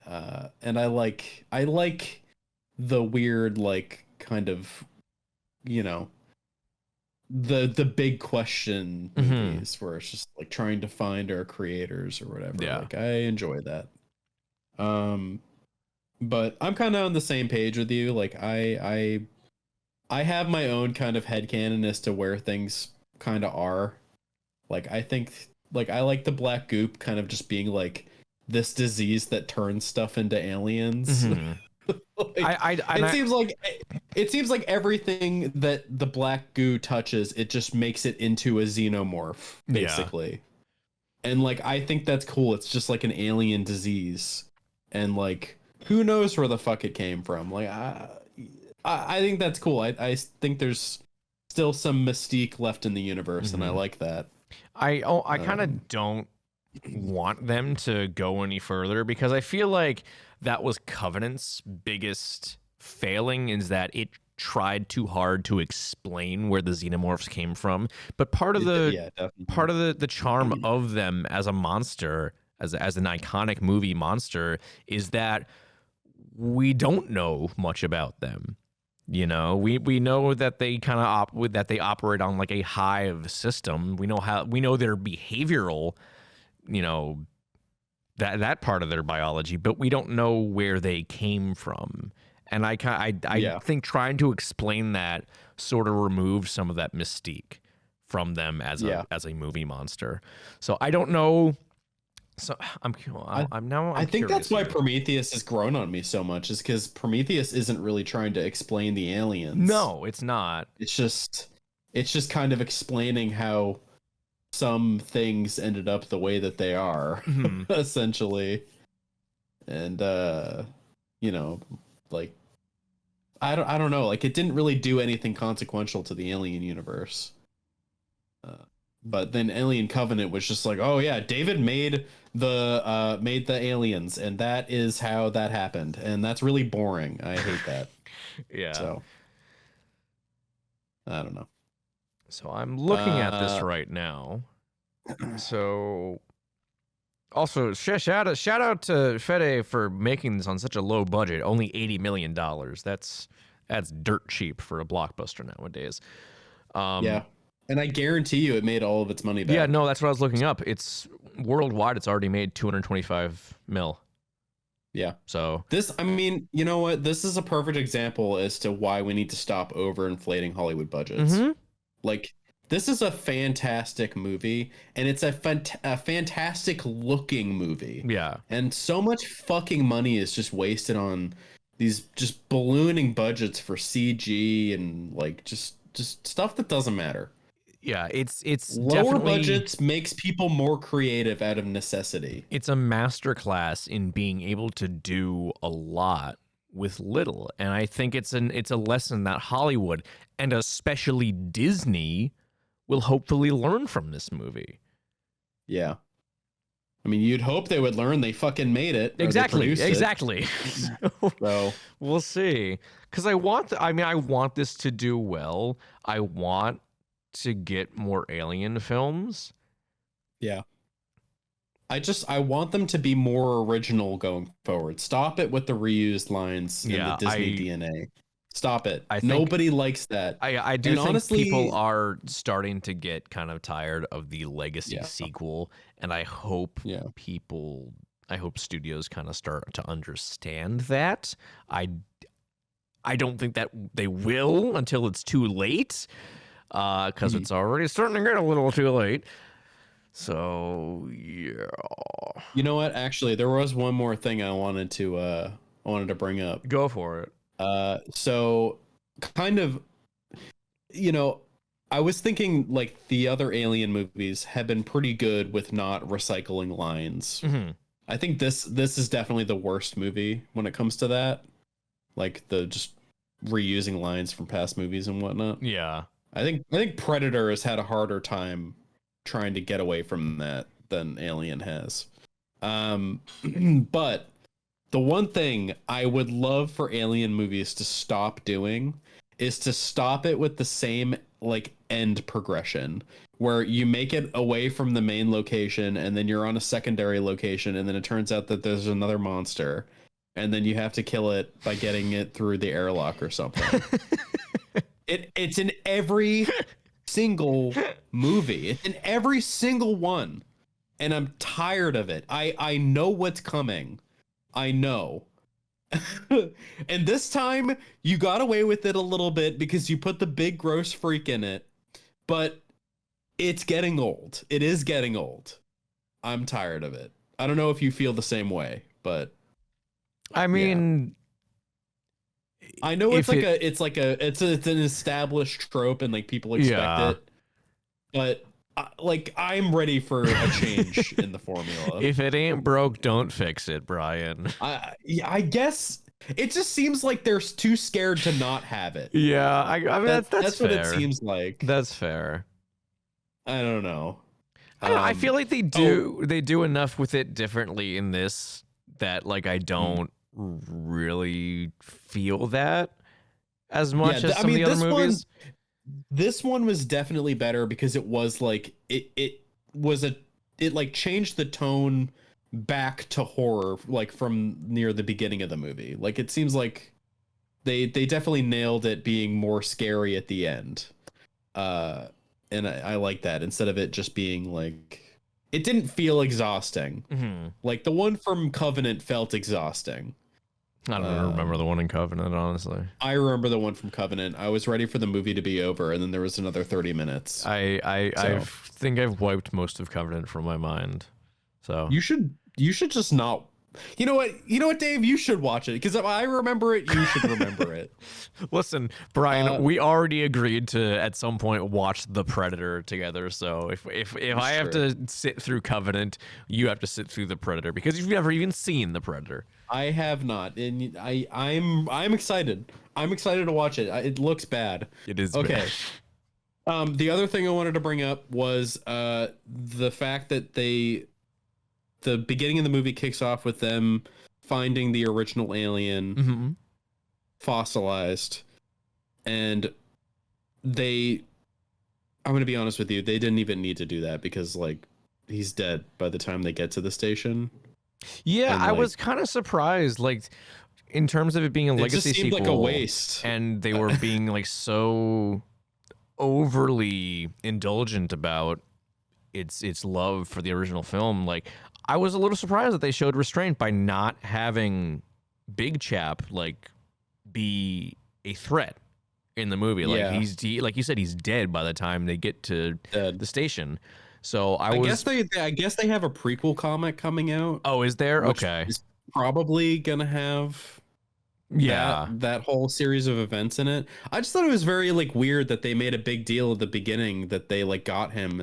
and I like the weird, like, kind of, the big question movies where it's just like trying to find our creators or whatever. Yeah. Like, I enjoy that. But I'm kind of on the same page with you. Like, I have my own kind of headcanon as to where things kind of are. Like, I think, like, I like the black goop kind of just being like this disease that turns stuff into aliens. Mm-hmm. It seems like everything that the black goo touches, it just makes it into a xenomorph, basically. Yeah. And like, I think that's cool. It's just like an alien disease, and like, who knows where the fuck it came from. Like, I think that's cool. I think there's still some mystique left in the universe, and I like that. I kind of don't want them to go any further, because I feel like that was Covenant's biggest failing, is that it tried too hard to explain where the xenomorphs came from. But part of the charm of them as a monster, as an iconic movie monster, is that we don't know much about them. We know that they kind of that they operate on like a hive system. We know their behavioral, that part of their biology, but we don't know where they came from. And I think trying to explain that sort of removed some of that mystique from them as a movie monster. So I don't know. So I think that's why Prometheus has grown on me so much, is because Prometheus isn't really trying to explain the aliens. No, it's not. It's just kind of explaining how some things ended up the way that they are, essentially. And you know, like I don't know, like it didn't really do anything consequential to the Alien universe. But then Alien Covenant was just like, oh yeah, David made the aliens, and that is how that happened, and that's really boring. I hate that. Yeah. So I don't know. So I'm looking at this right now. So also shout out to Fede for making this on such a low budget, only $80 million. That's dirt cheap for a blockbuster nowadays. Yeah. And I guarantee you it made all of its money back. Yeah, no, that's what I was looking up. It's worldwide, it's already made 225 mil. Yeah. So this, I mean, you know what? This is a perfect example as to why we need to stop overinflating Hollywood budgets. Like, this is a fantastic movie, and it's a fantastic looking movie. Yeah. And so much fucking money is just wasted on these just ballooning budgets for CG and like just stuff that doesn't matter. Yeah, it's lower budgets makes people more creative out of necessity. It's a masterclass in being able to do a lot with little, and I think it's a lesson that Hollywood and especially Disney will hopefully learn from this movie. Yeah. I mean, you'd hope they would learn. They fucking made it. Exactly. So we'll see. Because I want this to do well. I want to get more Alien films. Yeah. I want them to be more original going forward. Stop it with the reused lines in the Disney DNA. Stop it. Nobody likes that. I do think honestly, people are starting to get kind of tired of the legacy sequel, and I hope studios kind of start to understand that. I don't think that they will until it's too late, because it's already starting to get a little too late. So yeah. You know what? Actually, there was one more thing I wanted to bring up. Go for it. So kind of, you know, I was thinking like the other Alien movies have been pretty good with not recycling lines. I think this is definitely the worst movie when it comes to that. Like the just reusing lines from past movies and whatnot. Yeah. I think Predator has had a harder time trying to get away from that than Alien has. But the one thing I would love for Alien movies to stop doing is to stop it with the same like end progression where you make it away from the main location and then you're on a secondary location and then it turns out that there's another monster and then you have to kill it by getting it through the airlock or something. It's in every single movie. It's in every single one. And I'm tired of it. I know what's coming. I know. And this time you got away with it a little bit because you put the big gross freak in it. But it's getting old. It is getting old. I'm tired of it. I don't know if you feel the same way, but I mean, I know it's an established trope and like people expect it. But like I'm ready for a change in the formula. If it ain't broke, don't fix it, Brian. I guess it just seems like they're too scared to not have it. Yeah, I mean that's what it seems like. That's fair. I don't know. I feel like they do enough with it differently in this that like I don't really feel that as much as some of the other movies. This one was definitely better because it was like it like changed the tone back to horror like from near the beginning of the movie. Like it seems like they definitely nailed it being more scary at the end. And I like that instead of it just being like it didn't feel exhausting. Like the one from Covenant felt exhausting. I don't remember the one in Covenant, honestly. I remember the one from Covenant. I was ready for the movie to be over, and then there was another 30 minutes. I think I've wiped most of Covenant from my mind. So you should just not You know what, Dave? You should watch it because if I remember it, you should remember it. Listen, Brian, we already agreed to at some point watch The Predator together. So if I have to sit through Covenant, you have to sit through The Predator because you've never even seen The Predator. I have not, and I'm excited. I'm excited to watch it. It looks bad. It is okay. Bad. The other thing I wanted to bring up was the fact that the beginning of the movie kicks off with them finding the original alien fossilized, and I'm going to be honest with you, they didn't even need to do that because like he's dead by the time they get to the station. Yeah, and, I was kind of surprised, like in terms of it being a legacy sequel, like a waste, and they were being like so overly indulgent about its love for the original film. Like I was a little surprised that they showed restraint by not having Big Chap like be a threat in the movie. Like like you said, he's dead by the time they get to the station. So I guess they have a prequel comic coming out. Oh, is there? Okay. Is probably gonna have that whole series of events in it. I just thought it was very like weird that they made a big deal at the beginning that they like got him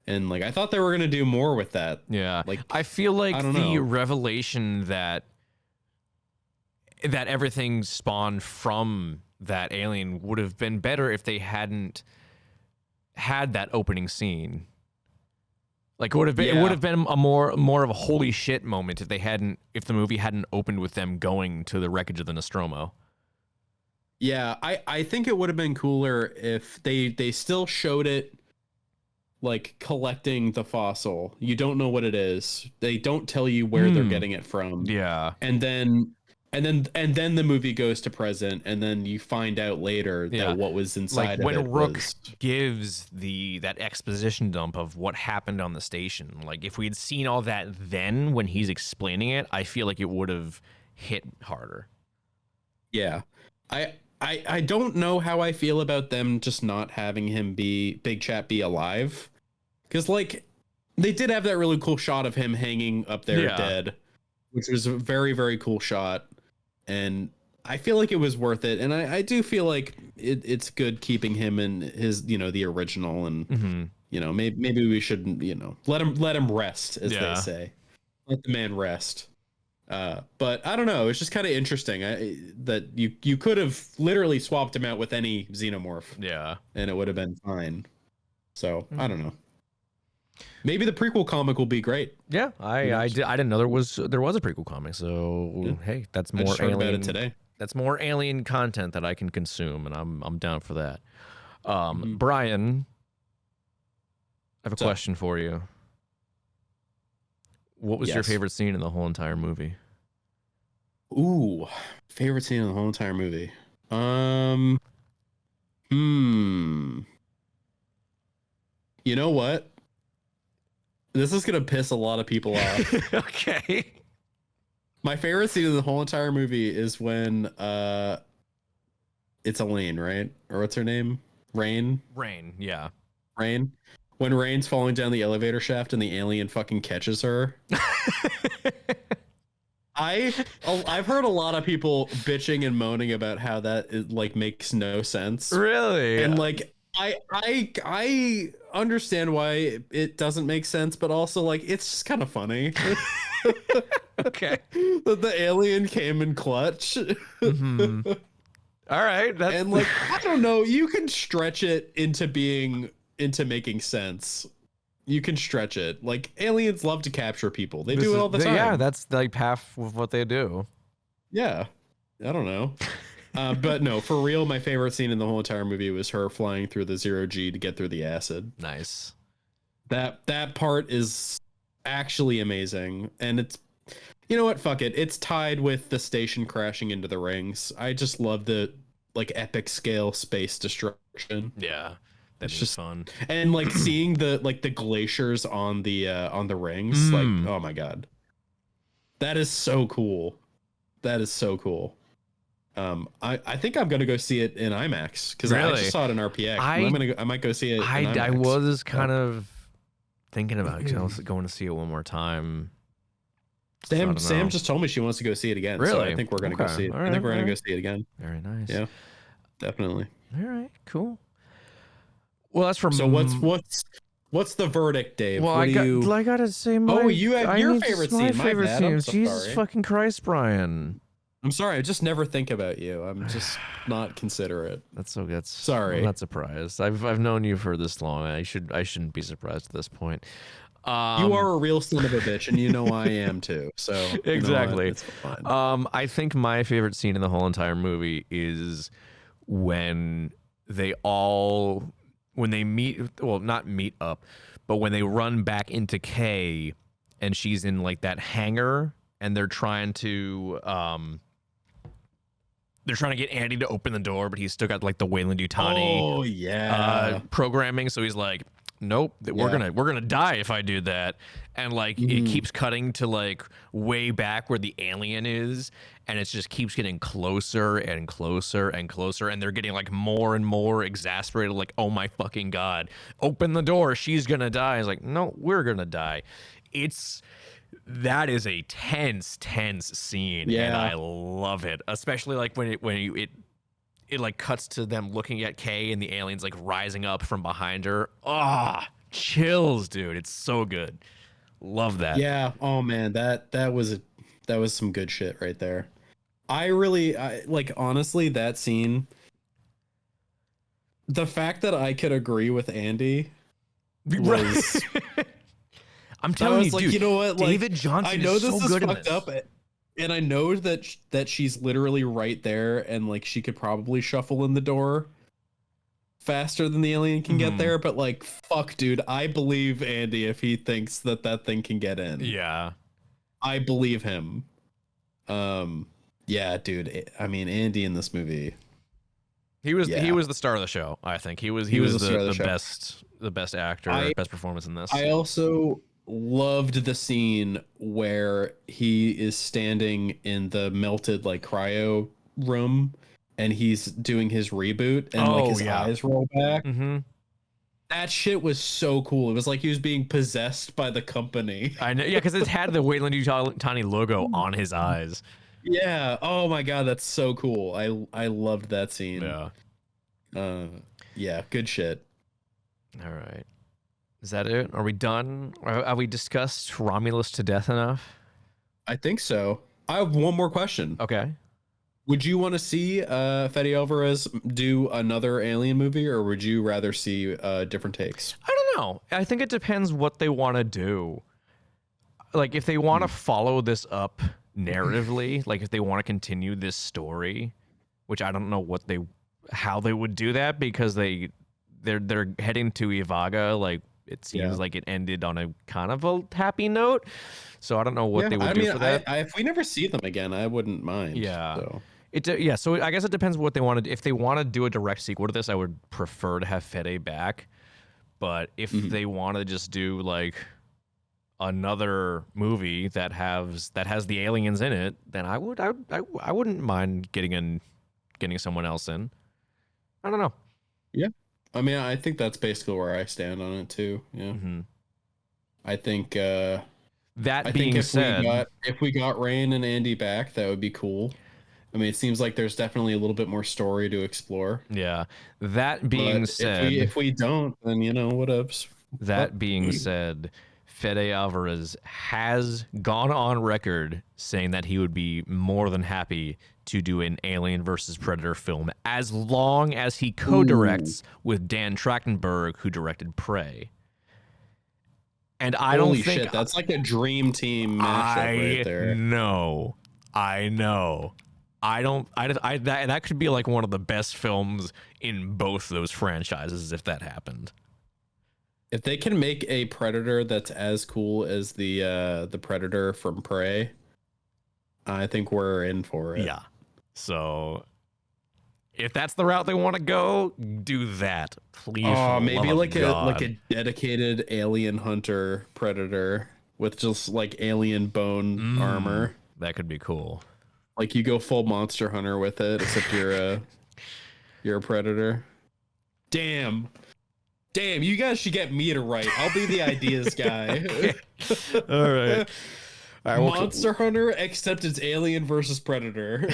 and like I thought they were gonna do more with that. Yeah. Like I feel like the revelation that everything spawned from that alien would have been better if they hadn't had that opening scene. Like it would have been a more of a holy shit moment if the movie hadn't opened with them going to the wreckage of the Nostromo. Yeah, I think it would have been cooler if they still showed it like collecting the fossil. You don't know what it is. They don't tell you where they're getting it from. Yeah. And then the movie goes to present, and then you find out later that what was inside like of it. When Rook gives that exposition dump of what happened on the station, like if we had seen all that then when he's explaining it, I feel like it would have hit harder. Yeah. I don't know how I feel about them just not having him Big Chap be alive. Because like they did have that really cool shot of him hanging up there dead, which was a very, very cool shot. And I feel like it was worth it. And I do feel like it's good keeping him in his, the original. And, maybe we shouldn't, let him rest, as they say. Let the man rest. But I don't know. It's just kind of interesting that you could have literally swapped him out with any xenomorph. Yeah. And it would have been fine. So I don't know. Maybe the prequel comic will be great. Yeah, I didn't know there was a prequel comic. So hey, that's more alien. About it today. That's more alien content that I can consume, and I'm down for that. Brian, I have a question for you. What was your favorite scene in the whole entire movie? Ooh, favorite scene in the whole entire movie. You know what? This is gonna piss a lot of people off. Okay. My favorite scene in the whole entire movie is when it's Elaine, right? Or what's her name? Rain, yeah. Rain. When Rain's falling down the elevator shaft and the alien fucking catches her. I've heard a lot of people bitching and moaning about how that like makes no sense. Really? And like I understand why it doesn't make sense, but also like it's just kind of funny. Okay. That the alien came in clutch. All right. And like I don't know, you can stretch it into making sense. You can stretch it. Like aliens love to capture people. They do it all the time. Yeah, that's like half of what they do. Yeah. I don't know. But no, for real, my favorite scene in the whole entire movie was her flying through the 0G to get through the acid. Nice. That part is actually amazing. And it's, you know what? Fuck it. It's tied with the station crashing into the rings. I just love the like epic scale space destruction. Yeah. That's just fun. And like seeing the glaciers on the rings, like, oh my God. That is so cool. That is so cool. I think I'm gonna go see it in IMAX because I just saw it in RPX. I might go see it. I was kind of thinking about going to see it one more time. So I Sam don't know. just told me she wants to go see it again. So Really? I think we're gonna go Okay. see it. All I right, think we're all gonna go right. see it again. Very nice. Yeah, definitely. All right. Cool. Well, that's from. So what's the verdict, Dave? Well, What do you? I gotta say my. Oh, you have I your need favorite my scene. My favorite bad. I'm scene. so Jesus sorry. fucking Christ, Brian. I'm sorry. I just never think about you. I'm just not considerate. That's so good. Sorry. I'm not surprised. I've known you for this long. I shouldn't be surprised at this point. You are a real son of a bitch, and you know I am too. So exactly. It's fine. I think my favorite scene in the whole entire movie is when when they meet. Well, not meet up, but when they run back into K, and she's in like that hangar, and they're trying to get Andy to open the door, but he's still got like the Weyland-Yutani Oh yeah. programming. So he's like, nope, we're gonna die if I do that. And like it keeps cutting to like way back where the alien is, and it just keeps getting closer and closer and closer, and they're getting like more and more exasperated, like, oh my fucking god, open the door, she's gonna die. It's like, no, we're gonna die. That is a tense scene, and I love it, especially like when it like cuts to them looking at Kay and the aliens like rising up from behind her. Ah, chills, dude. It's so good. Love that. Yeah. Oh man, that was some good shit right there. I like, honestly, that scene. The fact that I could agree with Andy was. I'm telling you, like, dude. You know what? Like, David Johnson I know is this so is good fucked in up, this. and I know that she's literally right there, and like she could probably shuffle in the door faster than the alien can get there. But like, fuck, dude, I believe Andy if he thinks that thing can get in. Yeah, I believe him. Yeah, dude. I mean, Andy in this movie. he was the star of the show. I think he was the best actor, best performance in this. I also loved the scene where he is standing in the melted like cryo room, and he's doing his reboot, and like his eyes roll back. That shit was so cool. It was like he was being possessed by the company. I know, yeah, because it had the Weyland-Yutani logo on his eyes. Yeah. Oh my god, that's so cool. I loved that scene. Yeah. Yeah. Good shit. All right. Is that it? Are we done? Have we discussed Romulus to death enough? I think so. I have one more question. Okay. Would you want to see Fede Álvarez do another Alien movie, or would you rather see different takes? I don't know. I think it depends what they want to do. Like, if they want to follow this up narratively, like if they want to continue this story, which I don't know how they would do that, because they're heading to Ivaga. Like, it seems like it ended on a kind of a happy note. So I don't know what they would do for that. If we never see them again, I wouldn't mind. Yeah. So. So I guess it depends what they want to do. If they want to do a direct sequel to this, I would prefer to have Fede back. But if they want to just do like another movie that has the aliens in it, then I wouldn't mind getting someone else in. I don't know. Yeah. I mean, I think that's basically where I stand on it too. Yeah. I think if we got Rain and Andy back, that would be cool. I mean, it seems like there's definitely a little bit more story to explore. Yeah. That being said, if we don't, then what else? That being said, Fede Álvarez has gone on record saying that he would be more than happy to do an Alien versus Predator film as long as he co-directs with Dan Trachtenberg, who directed Prey. And I don't think shit, that's like a dream team mashup right there. I know. That could be like one of the best films in both those franchises if that happened. If they can make a Predator that's as cool as the Predator from Prey, I think we're in for it. Yeah. So if that's the route they want to go, do that, please. Oh, maybe like a dedicated alien hunter Predator with just like alien bone armor. That could be cool. Like you go full Monster Hunter with it, except you're a Predator. Damn, you guys should get me to write. I'll be the ideas guy. All right. All right, well, Monster Hunter, except it's Alien versus Predator.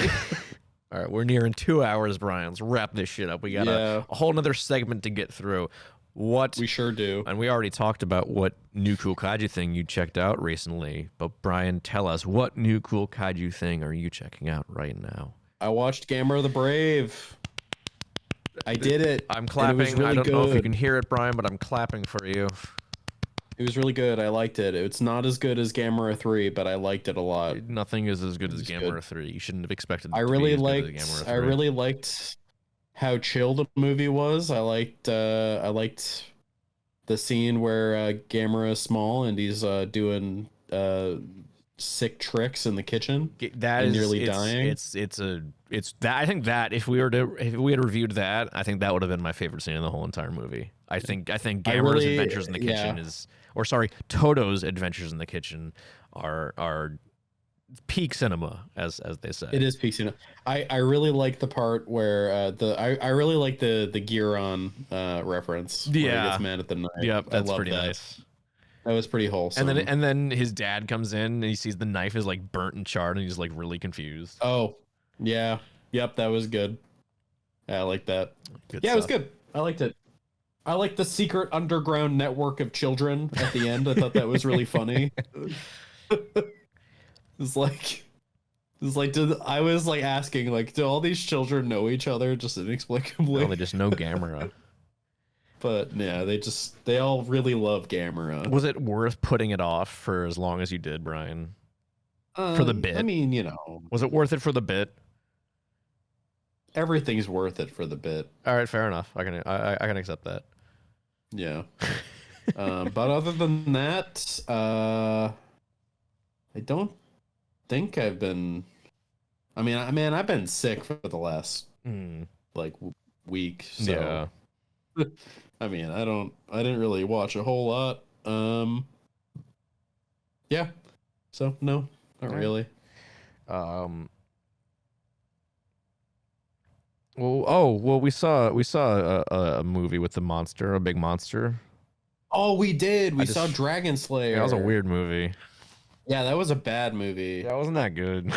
all right, we're nearing 2 hours, Brian. Let's wrap this shit up. We got a whole nother segment to get through. What we sure do. And we already talked about what new cool kaiju thing you checked out recently. But Brian, tell us, what new cool kaiju thing are you checking out right now? I watched Gamera the Brave. I did it. I'm clapping. It really I don't good. know if you can hear it, Brian, but I'm clapping for you. It was really good. I liked it. It's not as good as Gamera 3, but I liked it a lot. Nothing is as good as Gamera 3. You shouldn't have expected it I to really be as liked good as Gamera 3. I really liked how chill the movie was. I liked the scene where Gamera is small and he's doing sick tricks in the kitchen. That and is nearly dying. It's that. I think that if we had reviewed that, I think that would have been my favorite scene in the whole entire movie. I think Gamera's adventures in the kitchen Toto's adventures in the kitchen are peak cinema, as they say. It is peak cinema. I really like the part where I really like the Giron reference. Where he gets mad at the knife. Yep, that's pretty nice. That was pretty wholesome. And then his dad comes in and he sees the knife is like burnt and charred and he's like really confused. Oh, yeah. Yep, that was good. I like that. Good stuff. It was good. I liked it. I like the secret underground network of children at the end. I thought that was really funny. It's like I was like asking, like, do all these children know each other just inexplicably? No, they just know Gamera. But yeah, they all really love Gamera. Was it worth putting it off for as long as you did, Brian? For the bit? I mean, you know. Was it worth it for the bit? Everything's worth it for the bit. All right, fair enough. I can accept that. Yeah. But other than that, I don't think I've been. I mean, I've been sick for the last like week. So. Yeah. I mean, I didn't really watch a whole lot. Yeah. So no, not really. Well, we saw a movie with the monster, a big monster. Oh, we did. We saw Dragon Slayer. Yeah, that was a weird movie. Yeah, that was a bad movie. That wasn't that good.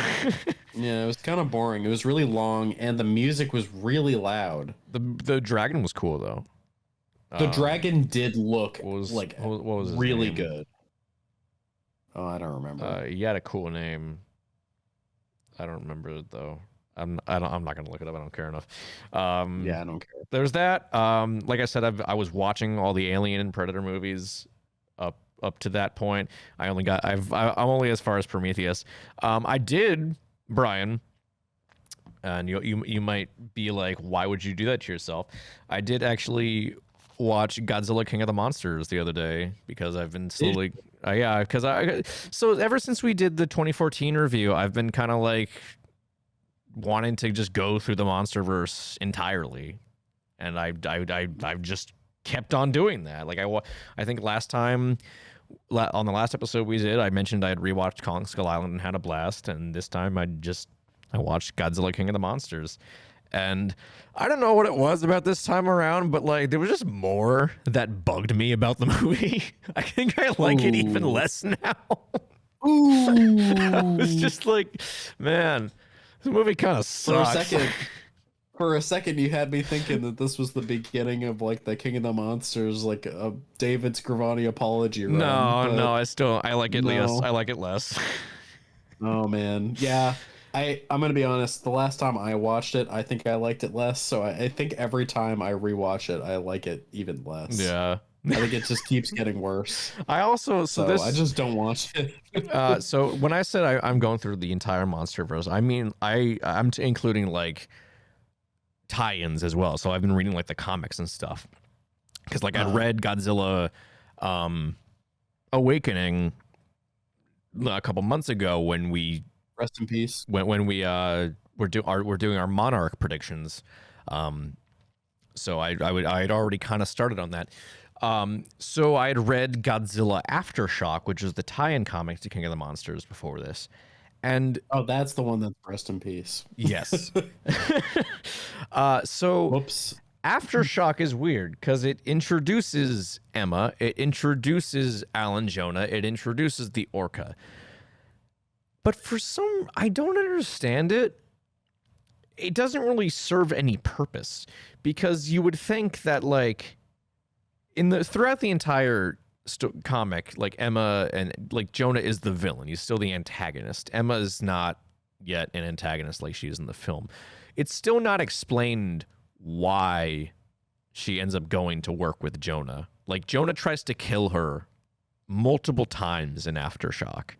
Yeah, it was kind of boring. It was really long, and the music was really loud. The dragon was cool though. The dragon did look what was his really name? good. Oh, I don't remember. He had a cool name. I don't remember it though. I'm not gonna look it up. I don't care enough. Yeah, I don't care. There's that. Like I said, I was watching all the Alien and Predator movies up to that point. I'm only as far as Prometheus. I did, Brian, and you might be like, why would you do that to yourself? I did actually watch Godzilla King of the Monsters the other day because I've been slowly so ever since we did the 2014 review, I've been kind of like wanting to just go through the MonsterVerse entirely, and I've just kept on doing that. Like I think last time on the last episode we did, I mentioned I had rewatched Kong Skull Island and had a blast, and this time I watched Godzilla King of the Monsters. And I don't know what it was about this time around, but like there was just more that bugged me about the movie. I think I like it even less now. I was just like, man, this movie kind of sucks. For a second, you had me thinking that this was the beginning of like the King of the Monsters, like a David Scrivani apology run. No, I like it less. I like it less. Oh man, yeah. I'm gonna be honest. The last time I watched it, I think I liked it less. So I think every time I rewatch it, I like it even less. Yeah, I think it just keeps getting worse. I just don't watch it. So when I said I'm going through the entire MonsterVerse, I mean I'm including like tie-ins as well. So I've been reading like the comics and stuff because like I read Godzilla Awakening a couple months ago when we. Rest in peace. When we we're doing our Monarch predictions, so I had already kind of started on that. So I had read Godzilla Aftershock, which is the tie-in comic to King of the Monsters before this, and that's the one that's rest in peace. Yes. So whoops. Aftershock is weird because it introduces Emma, it introduces Alan Jonah, it introduces the Orca. But I don't understand it. It doesn't really serve any purpose, because you would think that like throughout the entire comic, like Emma and like Jonah is the villain. He's still the antagonist. Emma is not yet an antagonist like she is in the film. It's still not explained why she ends up going to work with Jonah. Like Jonah tries to kill her multiple times in Aftershock.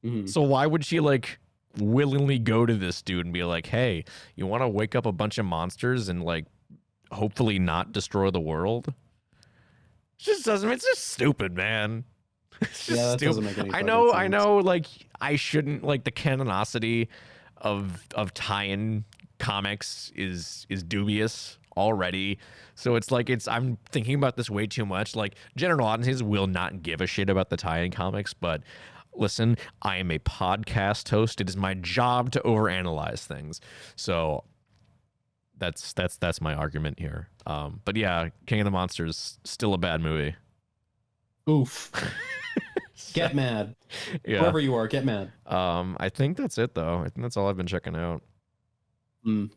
Mm-hmm. So why would she like willingly go to this dude and be like, hey, you want to wake up a bunch of monsters and like hopefully not destroy the world? It's just stupid, man. It's just stupid. Doesn't make any I sense. know, like I shouldn't, like the canonicity of tie-in comics is dubious already. So it's like I'm thinking about this way too much. Like general audiences will not give a shit about the tie-in comics, but listen, I am a podcast host. It is my job to overanalyze things. So that's my argument here. But yeah, King of the Monsters still a bad movie. Oof. Get mad. Yeah. Wherever you are, get mad. I think that's it though. I think that's all I've been checking out. Mm.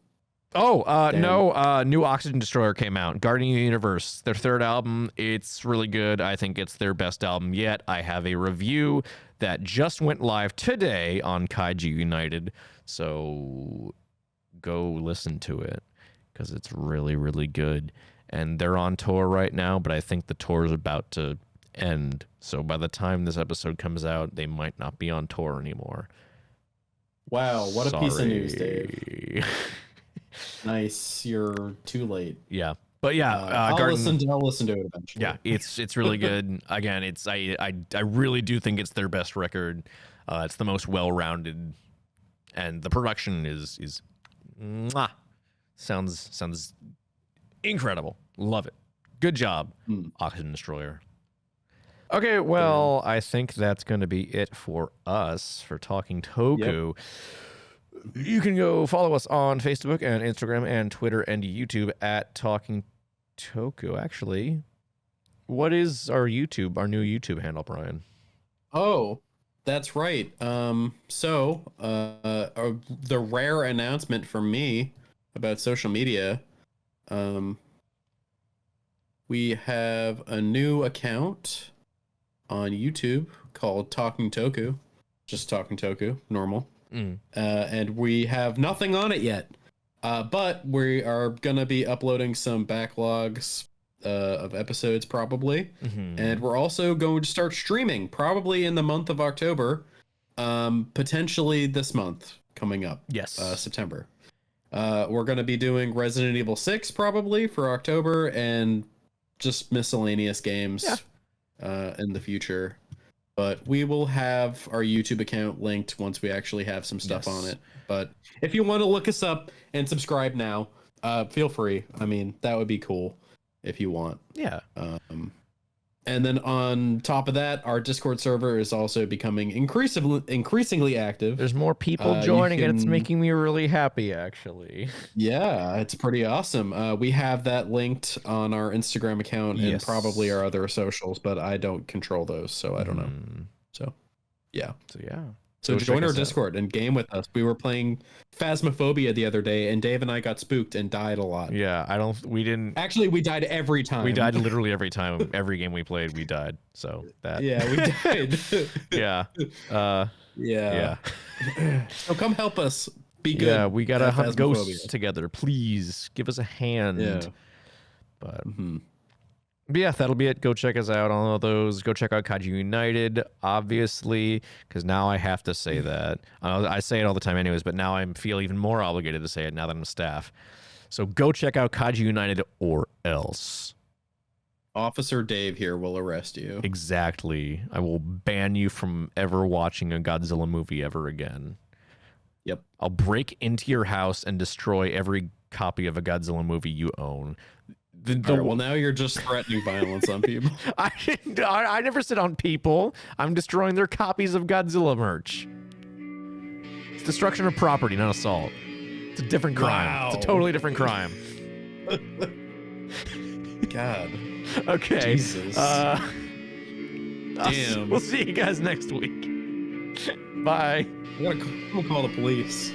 Oh, no, new Oxygen Destroyer came out. Guardian of the Universe, their third album. It's really good. I think it's their best album yet. I have a review that just went live today on Kaiju United. So go listen to it because it's really, really good. And they're on tour right now, but I think the tour is about to end. So by the time this episode comes out, they might not be on tour anymore. Wow, what a piece of news, Sorry. Dave. Nice, you're too late. Yeah, but yeah, I'll listen to it eventually. Yeah, it's really good. Again, I really do think it's their best record. It's the most well-rounded, and the production is mwah, sounds incredible. Love it. Good job, Oxygen Destroyer. Okay, well, I think that's going to be it for us for Talking Toku. Yep. You can go follow us on Facebook and Instagram and Twitter and YouTube at Talking Toku. Actually, what is our new YouTube handle, Brian? Oh, that's right. So the rare announcement from me about social media. We have a new account on YouTube called Talking Toku. Just Talking Toku, normal. And we have nothing on it yet. But we are going to be uploading some backlogs of episodes probably. And we're also going to start streaming probably in the month of October. Potentially this month coming up. Yes. September. We're going to be doing Resident Evil 6 probably for October and just miscellaneous games in the future. But we will have our YouTube account linked once we actually have some stuff on it. But if you want to look us up and subscribe now, feel free. I mean, that would be cool if you want. Yeah. And then on top of that, our Discord server is also becoming increasingly active. There's more people joining, and it's making me really happy, actually. Yeah, it's pretty awesome. We have that linked on our Instagram account and probably our other socials, but I don't control those, so I don't know. So, yeah. So join our Discord and game with us. We were playing Phasmophobia the other day, and Dave and I got spooked and died a lot. Yeah, we didn't. Actually, we died every time. We died literally every time. Every game we played, we died. So that. Yeah, we died. Yeah. So come help us. Be good. Yeah, we gotta hunt ghosts together. Please give us a hand. Yeah. But. But yeah, that'll be it. Go check us out on all those. Go check out Kaiju United, obviously, because now I have to say that. I say it all the time anyways, but now I feel even more obligated to say it now that I'm staff. So go check out Kaiju United or else. Officer Dave here will arrest you. Exactly. I will ban you from ever watching a Godzilla movie ever again. Yep. I'll break into your house and destroy every copy of a Godzilla movie you own. Right, well, now you're just threatening violence on people. I never said on people. I'm destroying their copies of Godzilla merch. It's destruction of property, not assault. It's a different crime. Wow. It's a totally different crime. God. Okay. Jesus. Damn. We'll see you guys next week. Bye. I'm gonna call the police.